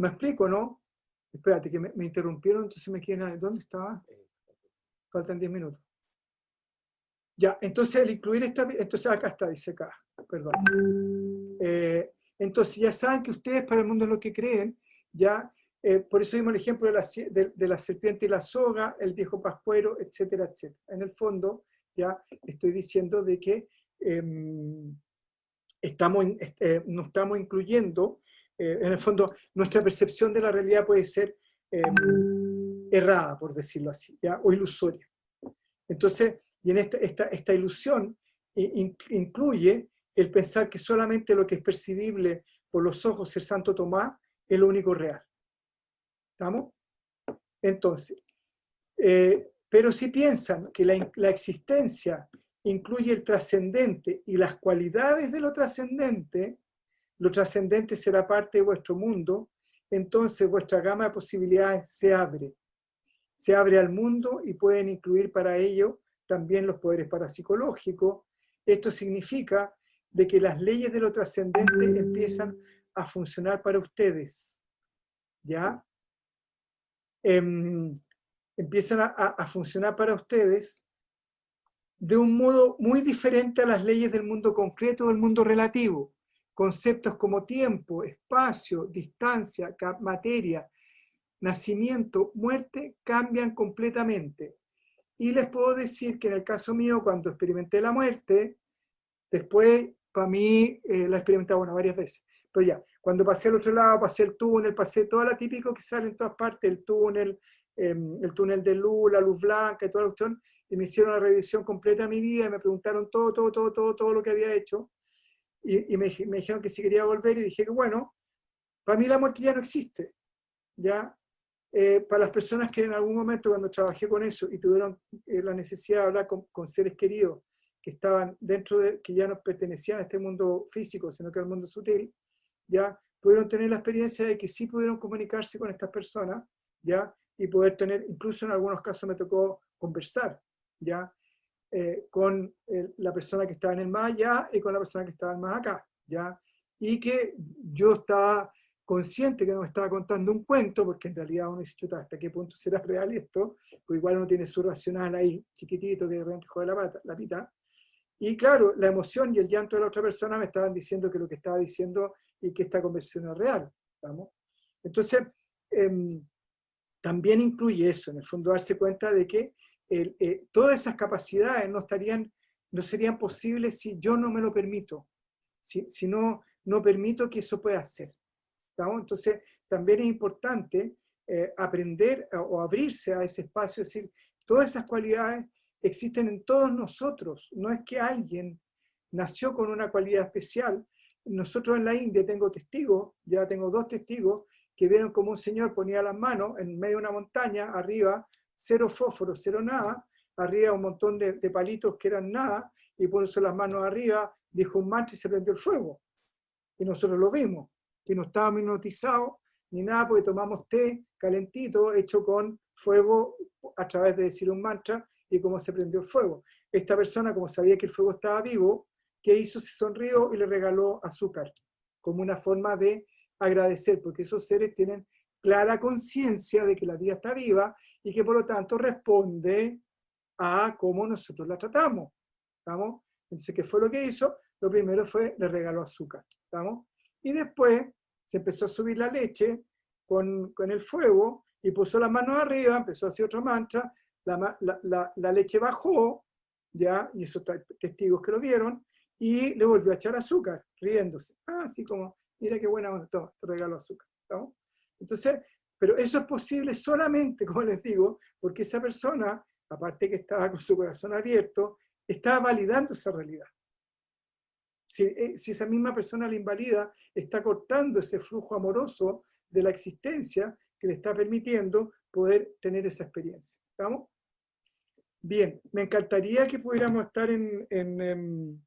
explico, ¿no? Espérate, que me interrumpieron, entonces me quedé... ¿Dónde estaba? Faltan 10 minutos. Ya, entonces el incluir esta... Entonces acá está, dice acá, perdón. Entonces ya saben que ustedes para el mundo es lo que creen, ya... por eso vimos el ejemplo de la serpiente y la soga, el viejo pascuero, etcétera, etcétera. En el fondo, ya estoy diciendo de que no estamos incluyendo, en el fondo, nuestra percepción de la realidad puede ser errada, por decirlo así, ¿ya? O ilusoria. Entonces, y en esta ilusión incluye el pensar que solamente lo que es percibible por los ojos del Santo Tomás es lo único real. ¿Estamos? Entonces, pero si piensan que la existencia incluye el trascendente y las cualidades de lo trascendente será parte de vuestro mundo, entonces vuestra gama de posibilidades se abre al mundo y pueden incluir para ello también los poderes parapsicológicos. Esto significa de que las leyes de lo trascendente empiezan a funcionar para ustedes, ¿ya? Empiezan a funcionar para ustedes de un modo muy diferente a las leyes del mundo concreto o del mundo relativo. Conceptos como tiempo, espacio, distancia, materia, nacimiento, muerte, cambian completamente. Y les puedo decir que en el caso mío, cuando experimenté la muerte, después, para mí, la he experimentado varias veces. Pero ya, cuando pasé al otro lado, pasé el túnel, pasé todo lo típico que sale en todas partes, el túnel de luz, la luz blanca y toda la cuestión, y me hicieron una revisión completa de mi vida, y me preguntaron todo lo que había hecho, y me dijeron que si quería volver, y dije que bueno, para mí la muerte ya no existe, ¿ya? Para las personas que en algún momento cuando trabajé con eso y tuvieron la necesidad de hablar con seres queridos que estaban que ya no pertenecían a este mundo físico, sino que al mundo sutil, ya pudieron tener la experiencia de que sí pudieron comunicarse con estas personas, ya, y poder tener, incluso en algunos casos me tocó conversar, ya, con la persona que estaba en el más allá y con la persona que estaba en el más acá, ya, y que yo estaba consciente que no me estaba contando un cuento, porque en realidad uno dice, ¿hasta qué punto será real esto? Pues igual uno tiene su racional ahí, chiquitito, que de repente jode la pita. Y claro, la emoción y el llanto de la otra persona me estaban diciendo que lo que estaba diciendo y que esta conversación es real. ¿Vamos? Entonces, también incluye eso, en el fondo darse cuenta de que todas esas capacidades no serían posibles si yo no me lo permito, si no permito que eso pueda ser. ¿Estamos? Entonces, también es importante aprender o abrirse a ese espacio, es decir, todas esas cualidades existen en todos nosotros, no es que alguien nació con una cualidad especial. Nosotros en la India tengo testigos, ya tengo 2 testigos, que vieron como un señor ponía las manos en medio de una montaña, arriba, cero fósforo, cero nada, arriba un montón de palitos que eran nada, y puso las manos arriba, dijo un mantra y se prendió el fuego. Y nosotros lo vimos, y no estábamos hipnotizados ni nada, porque tomamos té calentito, hecho con fuego a través de decir un mantra, y cómo se prendió el fuego. Esta persona, como sabía que el fuego estaba vivo, ¿qué hizo? Se sonrió y le regaló azúcar, como una forma de agradecer, porque esos seres tienen clara conciencia de que la vida está viva y que por lo tanto responde a cómo nosotros la tratamos. ¿Estamos? Entonces, ¿qué fue lo que hizo? Lo primero fue, le regaló azúcar. ¿Estamos? Y después se empezó a subir la leche con el fuego y puso las manos arriba, empezó a hacer otro mantra, la leche bajó, ¿ya? Y esos testigos que lo vieron, y le volvió a echar azúcar, riéndose. Así como, mira qué buena onda, toma, te regalo azúcar. ¿Estamos? Entonces, pero eso es posible solamente, como les digo, porque esa persona, aparte que estaba con su corazón abierto, estaba validando esa realidad. Si esa misma persona la invalida, está cortando ese flujo amoroso de la existencia que le está permitiendo poder tener esa experiencia. ¿Estamos? Bien, me encantaría que pudiéramos estar en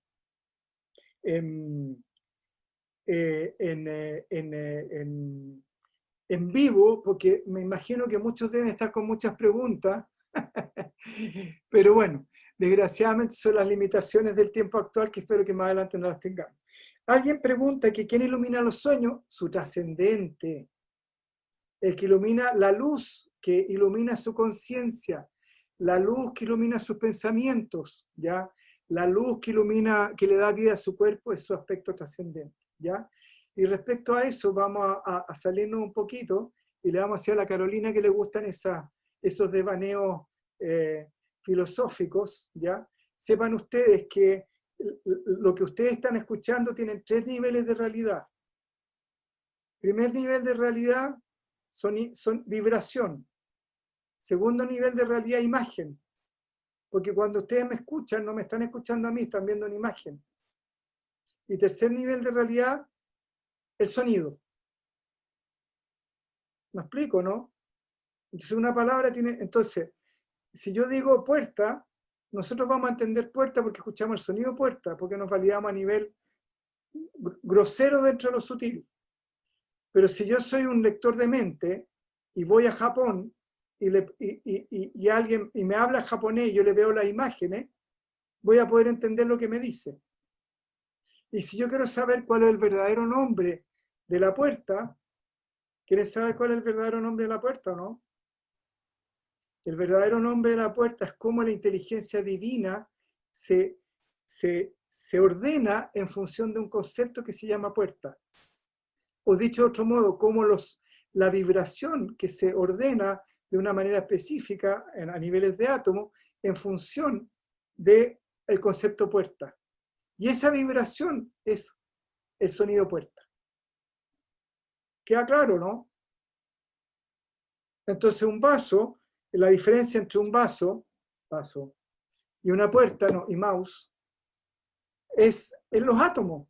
vivo, porque me imagino que muchos deben estar con muchas preguntas, pero bueno, desgraciadamente son las limitaciones del tiempo actual que espero que más adelante no las tengamos. Alguien pregunta que ¿quién ilumina los sueños? Su trascendente, el que ilumina la luz, que ilumina su conciencia, la luz que ilumina sus pensamientos, ¿ya? La luz que ilumina, que le da vida a su cuerpo es su aspecto trascendente, ¿ya? Y respecto a eso vamos a salirnos un poquito y le vamos a decir a la Carolina que le gustan esos devaneos filosóficos, ¿ya? Sepan ustedes que lo que ustedes están escuchando tienen 3 niveles de realidad. Primer nivel de realidad son vibración. Segundo nivel de realidad, imagen. Porque cuando ustedes me escuchan, no me están escuchando a mí, están viendo una imagen. Y tercer nivel de realidad, el sonido. ¿Me explico, no? Entonces una palabra tiene... Entonces, si yo digo puerta, nosotros vamos a entender puerta porque escuchamos el sonido puerta, porque nos validamos a nivel grosero dentro de lo sutil. Pero si yo soy un lector de mente y voy a Japón y alguien y me habla japonés y yo le veo las imágenes, voy a poder entender lo que me dice. Y si yo quiero saber cuál es el verdadero nombre de la puerta, ¿quieres saber cuál es el verdadero nombre de la puerta o no? El verdadero nombre de la puerta es cómo la inteligencia divina se ordena en función de un concepto que se llama puerta. O dicho de otro modo, cómo la vibración que se ordena de una manera específica a niveles de átomo en función del concepto puerta. Y esa vibración es el sonido puerta. ¿Queda claro, no? Entonces un vaso, la diferencia entre un vaso y una puerta, no, y mouse, es en los átomos.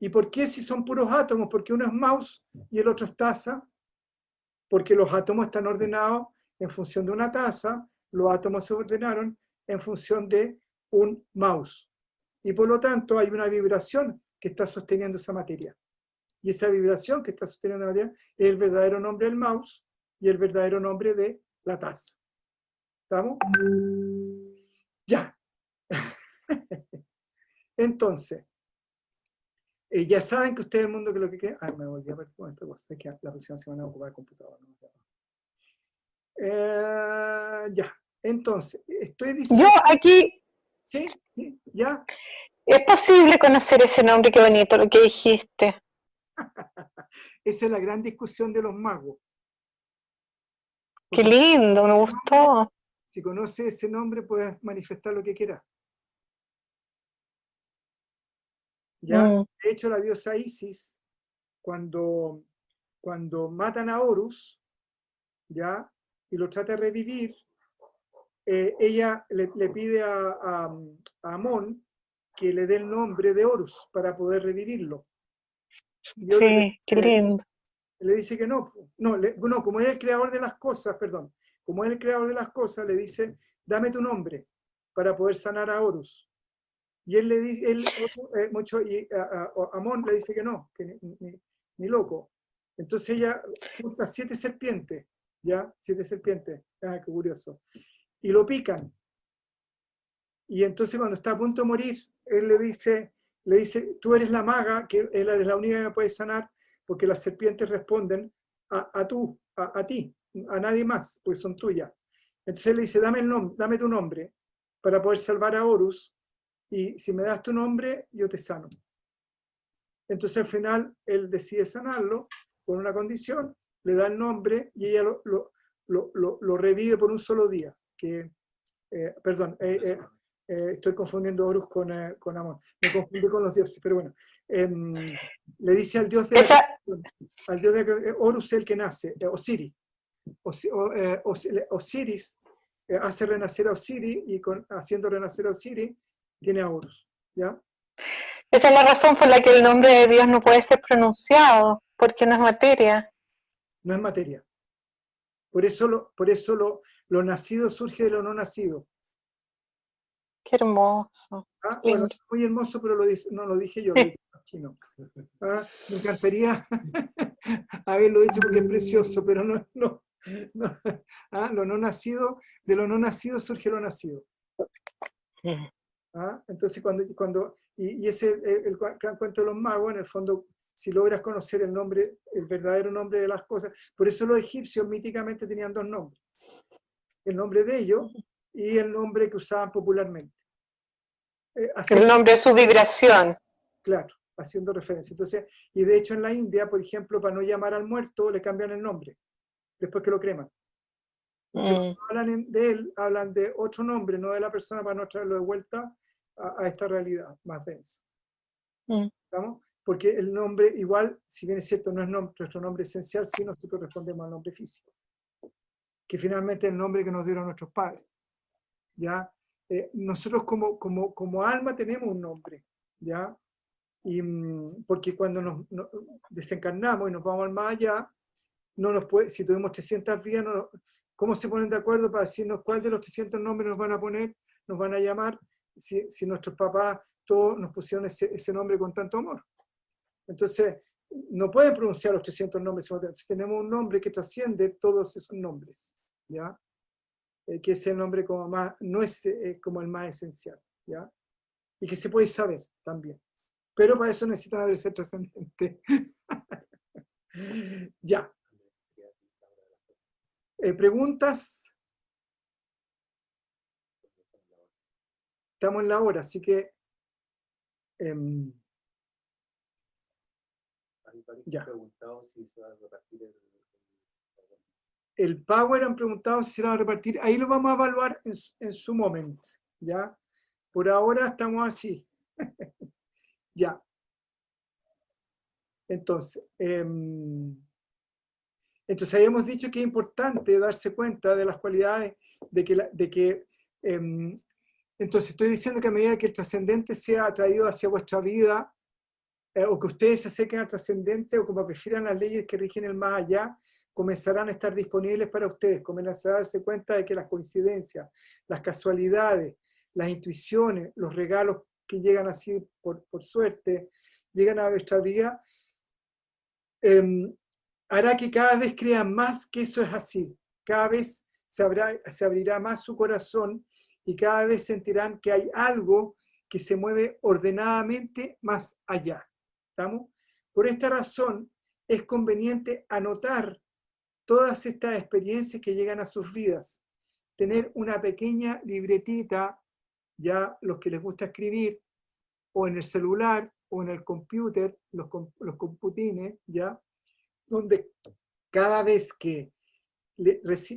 ¿Y por qué si son puros átomos? Porque uno es mouse y el otro es taza. Porque los átomos están ordenados en función de una taza, los átomos se ordenaron en función de un mouse. Y por lo tanto hay una vibración que está sosteniendo esa materia. Y esa vibración que está sosteniendo la materia es el verdadero nombre del mouse y el verdadero nombre de la taza. ¿Estamos? Ya. Entonces, ya saben que ustedes el mundo que lo que quieren... me volví a ver con esta cosa. Es que la próxima semana voy a ocupar el computador. Ya. Entonces, estoy diciendo... Yo aquí... ¿Sí? ¿Sí? ¿Ya? ¿Es posible conocer ese nombre? Qué bonito lo que dijiste. Esa es la gran discusión de los magos. Qué lindo, me gustó. Si conoces ese nombre, puedes manifestar lo que quieras. ¿Ya? De hecho, la diosa Isis, cuando matan a Horus, ¿ya? Y lo trata de revivir, ella le pide a Amón que le dé el nombre de Horus para poder revivirlo. Sí, qué lindo. Le dice que no. No, como es el creador de las cosas, perdón. Como es el creador de las cosas, le dice, dame tu nombre para poder sanar a Horus. Y él le dice, Amón le dice que no, que ni loco. Entonces ella junta 7 serpientes, ¿ya? 7 serpientes. Ah, qué curioso. Y lo pican. Y entonces cuando está a punto de morir, él le dice, tú eres la maga, que él eres la única que me puede sanar, porque las serpientes responden a ti, a nadie más, pues son tuyas. Entonces él le dice, dame tu nombre para poder salvar a Horus, y si me das tu nombre, yo te sano. Entonces al final él decide sanarlo con una condición, le da el nombre y ella lo revive por un solo día. Estoy confundiendo Horus con Amón. Me confundí con los dioses, pero bueno. Le dice al dios de Horus, el que nace, Osiris. Osiris hace renacer a Osiris, y haciendo renacer a Osiris tiene a Horus. ¿Ya? Esa es la razón por la que el nombre de Dios no puede ser pronunciado, porque no es materia. No es materia. Por eso lo nacido surge de lo no nacido. Qué hermoso. Bueno, muy hermoso, pero no lo dije yo, lo dije en chino. Me encantaría haberlo dicho porque es precioso, pero no. Lo no nacido, de lo no nacido surge lo nacido. Entonces y ese el gran cuento de los magos, en el fondo, si logras conocer el nombre, el verdadero nombre de las cosas, por eso los egipcios míticamente tenían 2 nombres, el nombre de ellos y el nombre que usaban popularmente. El nombre de su vibración. Claro, haciendo referencia. Entonces, y de hecho en la India, por ejemplo, para no llamar al muerto, le cambian el nombre, después que lo creman. Entonces, cuando hablan de él, hablan de otro nombre, no de la persona, para no traerlo de vuelta a esta realidad más densa. ¿Estamos? Porque el nombre, igual, si bien es cierto, no es nuestro nombre esencial, sí nosotros respondemos al nombre físico, que finalmente es el nombre que nos dieron nuestros padres. ¿Ya? Nosotros como alma tenemos un nombre, ¿ya? Y porque cuando nos desencarnamos y nos vamos al más allá, si tuvimos 300 vidas, ¿cómo se ponen de acuerdo para decirnos cuál de los 300 nombres nos van a poner, nos van a llamar, si nuestros papás todos nos pusieron ese nombre con tanto amor? Entonces, no pueden pronunciar los 300 nombres. Entonces, tenemos un nombre que trasciende todos esos nombres, ¿ya? Que es el nombre como más, no es como el más esencial, ¿ya? Y que se puede saber también. Pero para eso necesitan haber ser trascendente. Ya. ¿Preguntas? Estamos en la hora, así que ya. El Power han preguntado si se va a repartir. Ahí lo vamos a evaluar en su momento, ¿ya? Por ahora estamos así. Ya. Entonces habíamos dicho que es importante darse cuenta de las cualidades entonces estoy diciendo que a medida que el trascendente sea atraído hacia vuestra vida, o que ustedes se acerquen al trascendente, o como prefieran las leyes que rigen el más allá, comenzarán a estar disponibles para ustedes, comenzarán a darse cuenta de que las coincidencias, las casualidades, las intuiciones, los regalos que llegan así por suerte, llegan a vuestra vida, hará que cada vez crean más que eso es así. Cada vez se abrirá más su corazón y cada vez sentirán que hay algo que se mueve ordenadamente más allá. ¿Estamos? Por esta razón es conveniente anotar todas estas experiencias que llegan a sus vidas. Tener una pequeña libretita, ya los que les gusta escribir, o en el celular, o en el computer, los computines, ya, donde cada vez que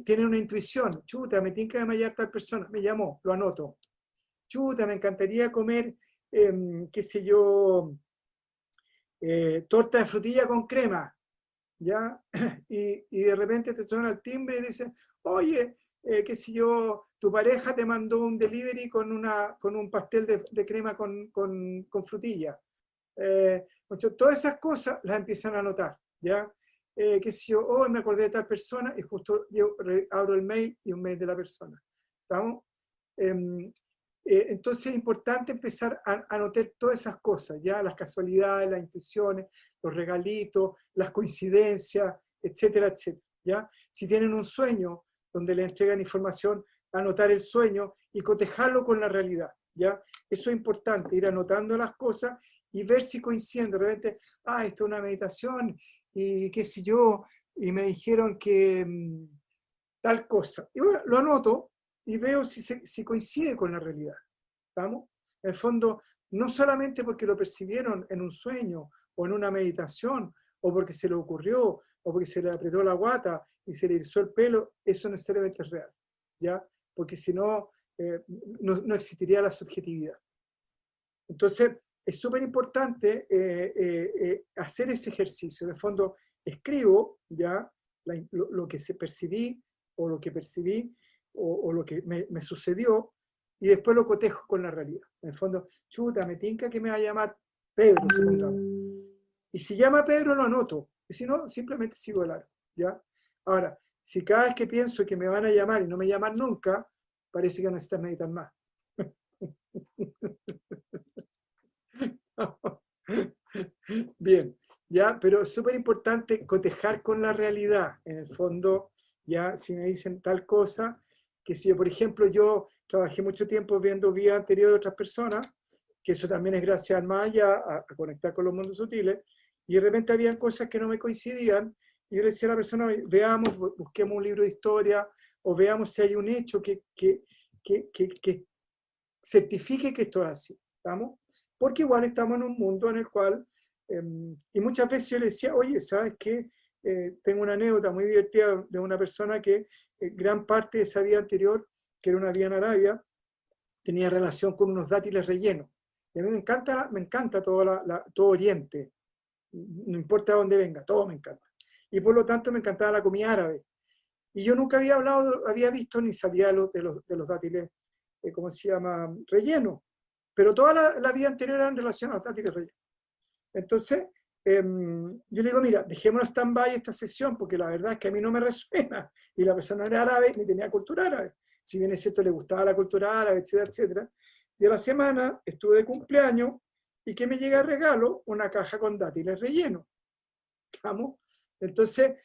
tienen una intuición, chuta, me tiene que llamar tal persona, me llamó, lo anoto. Chuta, me encantaría comer, qué sé yo, torta de frutilla con crema, ¿ya? Y de repente te suena el timbre y dicen, oye, qué sé yo, tu pareja te mandó un delivery con un pastel de crema con frutilla. Todas esas cosas las empiezan a notar, ¿ya? qué sé yo, oh, me acordé de tal persona, y justo yo abro el mail y un mail de la persona. ¿Estamos? Entonces es importante empezar a notar todas esas cosas, ya las casualidades, las intuiciones, los regalitos, las coincidencias, etcétera, etcétera. ¿Ya? Si tienen un sueño donde le entregan información, anotar el sueño y cotejarlo con la realidad. ¿Ya? Eso es importante, ir anotando las cosas y ver si coinciden. De repente, esto es una meditación y qué sé yo, y me dijeron que tal cosa. Y bueno, lo anoto y veo si coincide con la realidad. ¿Estamos? En el fondo, no solamente porque lo percibieron en un sueño o en una meditación, o porque se le ocurrió, o porque se le apretó la guata y se le erizó el pelo, eso necesariamente es real. ¿Ya? Porque si no, no existiría la subjetividad. Entonces, es súper importante hacer ese ejercicio. En el fondo, escribo ya lo que percibí, o lo que percibí, o lo que me sucedió, y después lo cotejo con la realidad. En el fondo, chuta, me tinca que me va a llamar Pedro, supongamos. Y si llama Pedro, lo anoto. Y si no, simplemente sigo el largo. ¿Ya? Ahora, si cada vez que pienso que me van a llamar y no me llaman nunca, parece que necesitas meditar más. Bien, ya, pero es súper importante cotejar con la realidad. En el fondo, ya, si me dicen tal cosa, que si, por ejemplo, yo trabajé mucho tiempo viendo vida anterior de otras personas, que eso también es gracias al más allá, a conectar con los mundos sutiles, y de repente habían cosas que no me coincidían, y yo le decía a la persona, veamos, busquemos un libro de historia, o veamos si hay un hecho que certifique que esto es así. ¿Estamos? Porque igual estamos en un mundo en el cual, y muchas veces yo le decía, oye, ¿sabes qué? Tengo una anécdota muy divertida de una persona que gran parte de esa vida anterior, que era una vida en Arabia, tenía relación con unos dátiles rellenos. Y a mí me encanta todo Oriente, no importa de dónde venga, todo me encanta. Y por lo tanto me encantaba la comida árabe. Y yo nunca había visto ni sabía de los dátiles, ¿cómo se llama? Rellenos. Pero toda la vida anterior era en relación a los dátiles rellenos. Entonces, yo le digo, mira, dejémoslo stand-by esta sesión, porque la verdad es que a mí no me resuena, y la persona era árabe ni tenía cultura árabe. Si bien es cierto, le gustaba la cultura árabe, etcétera, etcétera. Y a la semana estuve de cumpleaños, y que me llega de regalo una caja con dátiles rellenos. ¿Estamos? Entonces,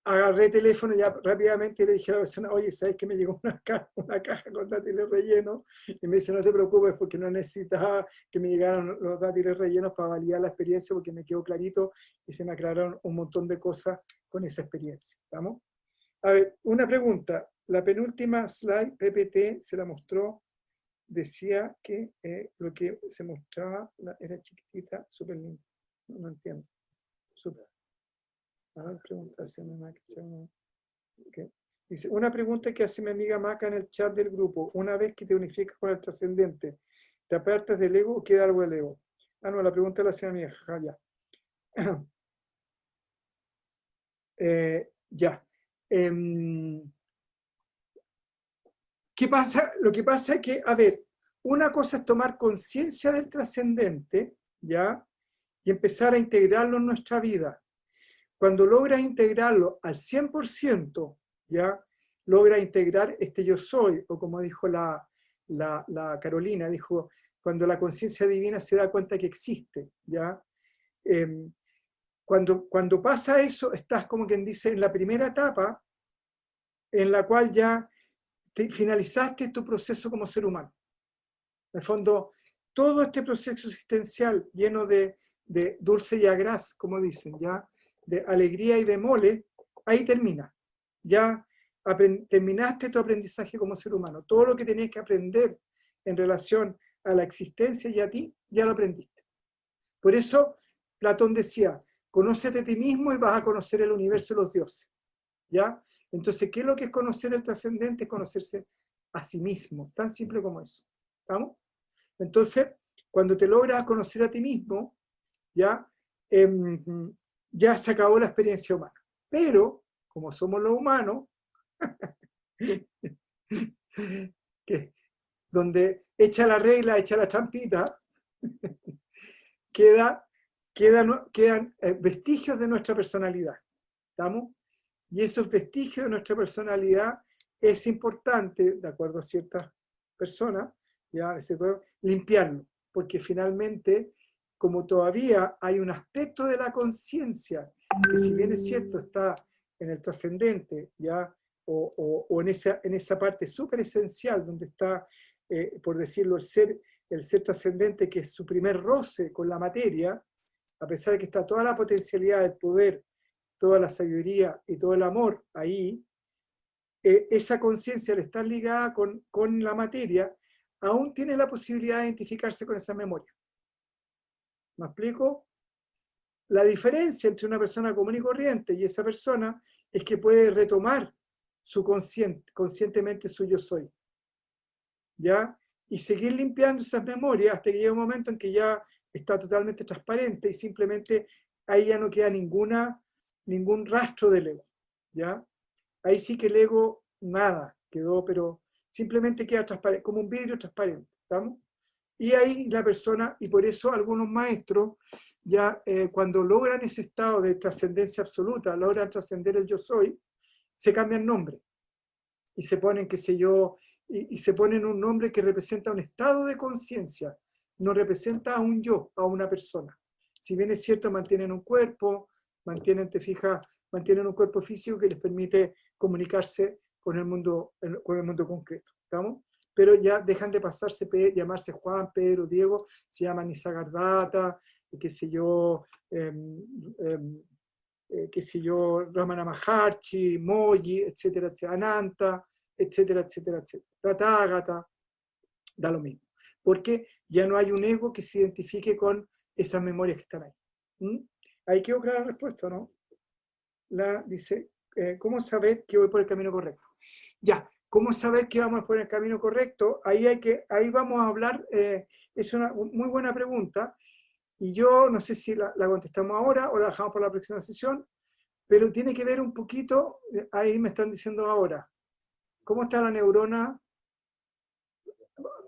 agarré el teléfono ya rápidamente y le dije a la persona, oye, ¿sabes que me llegó una caja con dátiles rellenos? Y me dice, no te preocupes porque no necesitaba que me llegaran los dátiles rellenos para validar la experiencia, porque me quedó clarito y se me aclararon un montón de cosas con esa experiencia. ¿Estamos? A ver, una pregunta. La penúltima slide, PPT, se la mostró, decía que lo que se mostraba era chiquitita, súper lindo. No entiendo. Súper. A ver, pregunta, okay. Dice, una pregunta que hace mi amiga Maca en el chat del grupo. Una vez que te unificas con el trascendente, ¿te apartas del ego o queda algo del ego? No, la pregunta la hace mi amiga. Ya. Ya. ¿Qué pasa? Lo que pasa es que, a ver, una cosa es tomar conciencia del trascendente, ¿ya? Y empezar a integrarlo en nuestra vida. Cuando logras integrarlo al 100%, ¿ya? Logra integrar este yo soy, o como dijo la Carolina, dijo, cuando la conciencia divina se da cuenta que existe, ¿ya? Cuando pasa eso, estás como quien dice en la primera etapa, en la cual ya finalizaste tu proceso como ser humano. En el fondo, todo este proceso existencial lleno de dulce y agraz, como dicen, ¿ya? De alegría y bemoles, ahí termina. Ya terminaste tu aprendizaje como ser humano. Todo lo que tenías que aprender en relación a la existencia y a ti, ya lo aprendiste. Por eso Platón decía, conócete a ti mismo y vas a conocer el universo y los dioses. ¿Ya? Entonces, ¿qué es lo que es conocer el trascendente? Es conocerse a sí mismo, tan simple como eso. ¿Estamos? Entonces, cuando te logras conocer a ti mismo, ya, ya se acabó la experiencia humana. Pero, como somos los humanos, donde echa la regla, echa la trampita, quedan vestigios de nuestra personalidad. ¿Estamos? Y esos vestigios de nuestra personalidad es importante, de acuerdo a ciertas personas, ya se puede limpiarlo, porque finalmente, como todavía hay un aspecto de la conciencia, que si bien es cierto está en el trascendente, ya, o en esa parte súper esencial donde está, por decirlo, el ser trascendente, que es su primer roce con la materia, a pesar de que está toda la potencialidad del poder, toda la sabiduría y todo el amor ahí, esa conciencia al estar ligada con la materia, aún tiene la posibilidad de identificarse con esa memoria. ¿Me explico? La diferencia entre una persona común y corriente y esa persona es que puede retomar su conscientemente su yo soy, ¿ya? Y seguir limpiando esas memorias hasta que llega un momento en que ya está totalmente transparente y simplemente ahí ya no queda ningún rastro del ego, ¿ya? Ahí sí que el ego nada quedó, pero simplemente queda transparente, como un vidrio transparente, ¿estamos? Y ahí la persona, y por eso algunos maestros, ya cuando logran ese estado de trascendencia absoluta, logran trascender el yo soy, se cambian nombre. Y se ponen, qué sé yo, y se ponen un nombre que representa un estado de conciencia, no representa a un yo, a una persona. Si bien es cierto, mantienen un cuerpo, mantienen, te fijas, mantienen un cuerpo físico que les permite comunicarse con el mundo concreto, ¿estamos? Pero ya dejan de pasarse, llamarse Juan, Pedro, Diego, se llaman Nisargadatta, qué sé yo, Ramana Maharshi, Moyi, etcétera, etcétera, Ananta, etcétera, etcétera, etcétera, Tathagata, da lo mismo. Porque ya no hay un ego que se identifique con esas memorias que están ahí. Ahí quedó clara la respuesta, ¿no? Dice, ¿cómo saber que voy por el camino correcto? Ya, ¿cómo saber que vamos por el camino correcto? Ahí vamos a hablar, es una muy buena pregunta, y yo no sé si la contestamos ahora o la dejamos para la próxima sesión, pero tiene que ver un poquito, ahí me están diciendo ahora, ¿cómo está la neurona?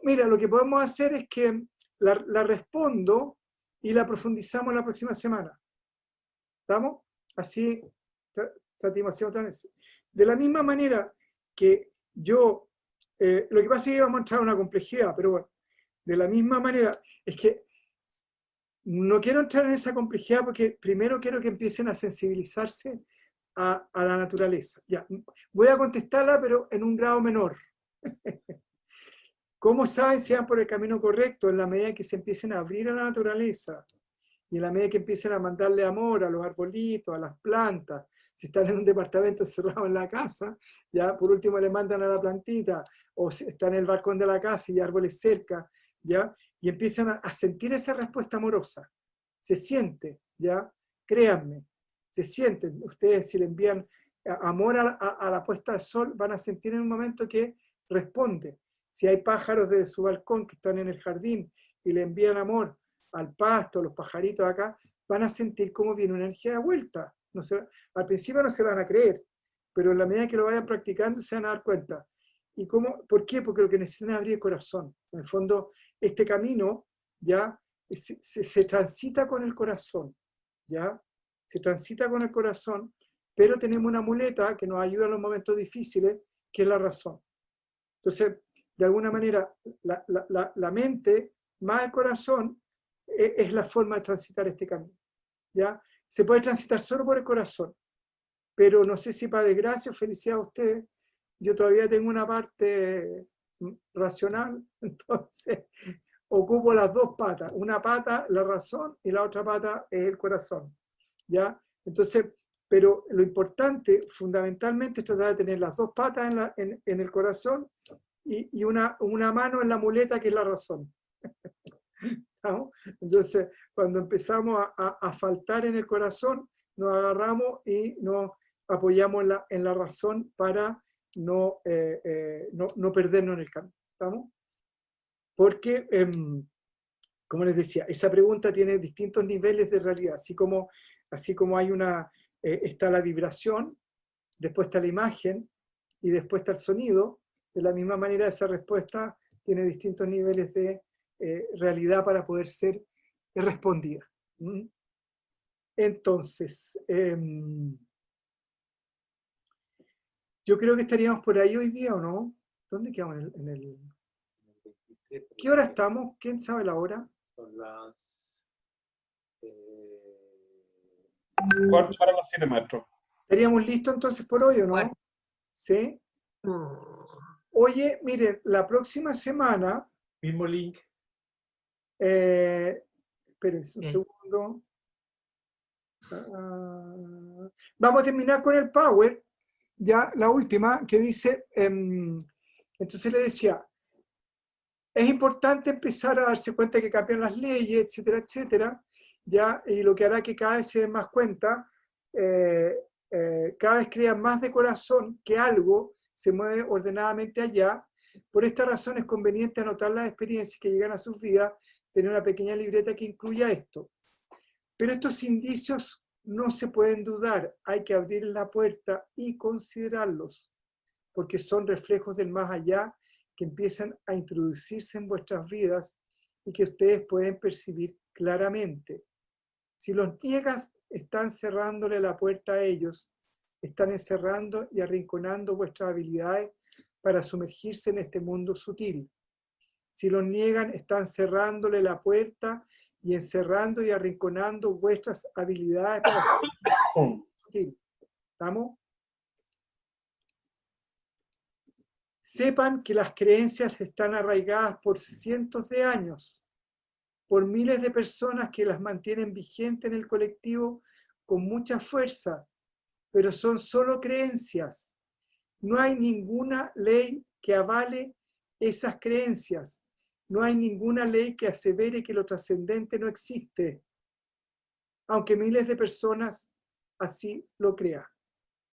Mira, lo que podemos hacer es que la respondo y la profundizamos la próxima semana. ¿Estamos? Así, de la misma manera que yo, lo que pasa es que vamos a entrar a una complejidad, pero bueno, de la misma manera, es que no quiero entrar en esa complejidad porque primero quiero que empiecen a sensibilizarse a la naturaleza. Ya, voy a contestarla, pero en un grado menor. ¿Cómo saben si van por el camino correcto? En la medida que se empiecen a abrir a la naturaleza y en la medida que empiecen a mandarle amor a los arbolitos, a las plantas. Si están en un departamento cerrado en la casa, ya por último le mandan a la plantita, o si están en el balcón de la casa y hay árboles cerca, ya, y empiezan a sentir esa respuesta amorosa. Se siente, ya, créanme, se siente. Ustedes si le envían amor a la puesta de sol, van a sentir en un momento que responde. Si hay pájaros desde su balcón que están en el jardín y le envían amor al pasto, a los pajaritos acá, van a sentir cómo viene una energía de vuelta. Al principio no se van a creer, pero en la medida que lo vayan practicando se van a dar cuenta. ¿Y cómo? ¿Por qué? Porque lo que necesitan es abrir el corazón. En el fondo, este camino ya se transita con el corazón, ¿ya? Se transita con el corazón, pero tenemos una muleta que nos ayuda en los momentos difíciles, que es la razón. Entonces, de alguna manera, la mente más el corazón es la forma de transitar este camino, ¿ya? Se puede transitar solo por el corazón, pero no sé si para desgracia o felicidad a ustedes, yo todavía tengo una parte racional, entonces ocupo las dos patas, una pata la razón y la otra pata es el corazón, ¿ya? Entonces, pero lo importante fundamentalmente es tratar de tener las dos patas en el corazón y una mano en la muleta que es la razón. ¿No? Entonces, cuando empezamos a faltar en el corazón, nos agarramos y nos apoyamos en la razón para no perdernos en el camino. ¿Estamos? Porque, como les decía, esa pregunta tiene distintos niveles de realidad. Así como hay está la vibración, después está la imagen y después está el sonido, de la misma manera esa respuesta tiene distintos niveles de realidad para poder ser respondida. Entonces, Yo creo que estaríamos por ahí hoy día, ¿o no? ¿Dónde quedamos ¿Qué hora estamos? ¿Quién sabe la hora? Son las... Cuarto para las 7, maestro. ¿Estaríamos listos entonces por hoy o no? Bueno. ¿Sí? Oye, miren, la próxima semana... Mismo link. Espérense un segundo. Vamos a terminar con el Power, ya la última, que dice, entonces le decía, es importante empezar a darse cuenta que cambian las leyes, etcétera, etcétera, ya, y lo que hará que cada vez se den más cuenta, cada vez crean más de corazón que algo se mueve ordenadamente allá. Por esta razón es conveniente anotar las experiencias que llegan a sus vidas, tener una pequeña libreta que incluya esto. Pero estos indicios no se pueden dudar, hay que abrir la puerta y considerarlos, porque son reflejos del más allá que empiezan a introducirse en vuestras vidas y que ustedes pueden percibir claramente. Si los niegas, están cerrándole la puerta a ellos, están encerrando y arrinconando vuestras habilidades para sumergirse en este mundo sutil. Si los niegan, están cerrándole la puerta y encerrando y arrinconando vuestras habilidades para sutil. ¿Estamos? Sepan que las creencias están arraigadas por cientos de años, por miles de personas que las mantienen vigentes en el colectivo con mucha fuerza, pero son solo creencias. No hay ninguna ley que avale esas creencias. No hay ninguna ley que asevere que lo trascendente no existe, aunque miles de personas así lo crean.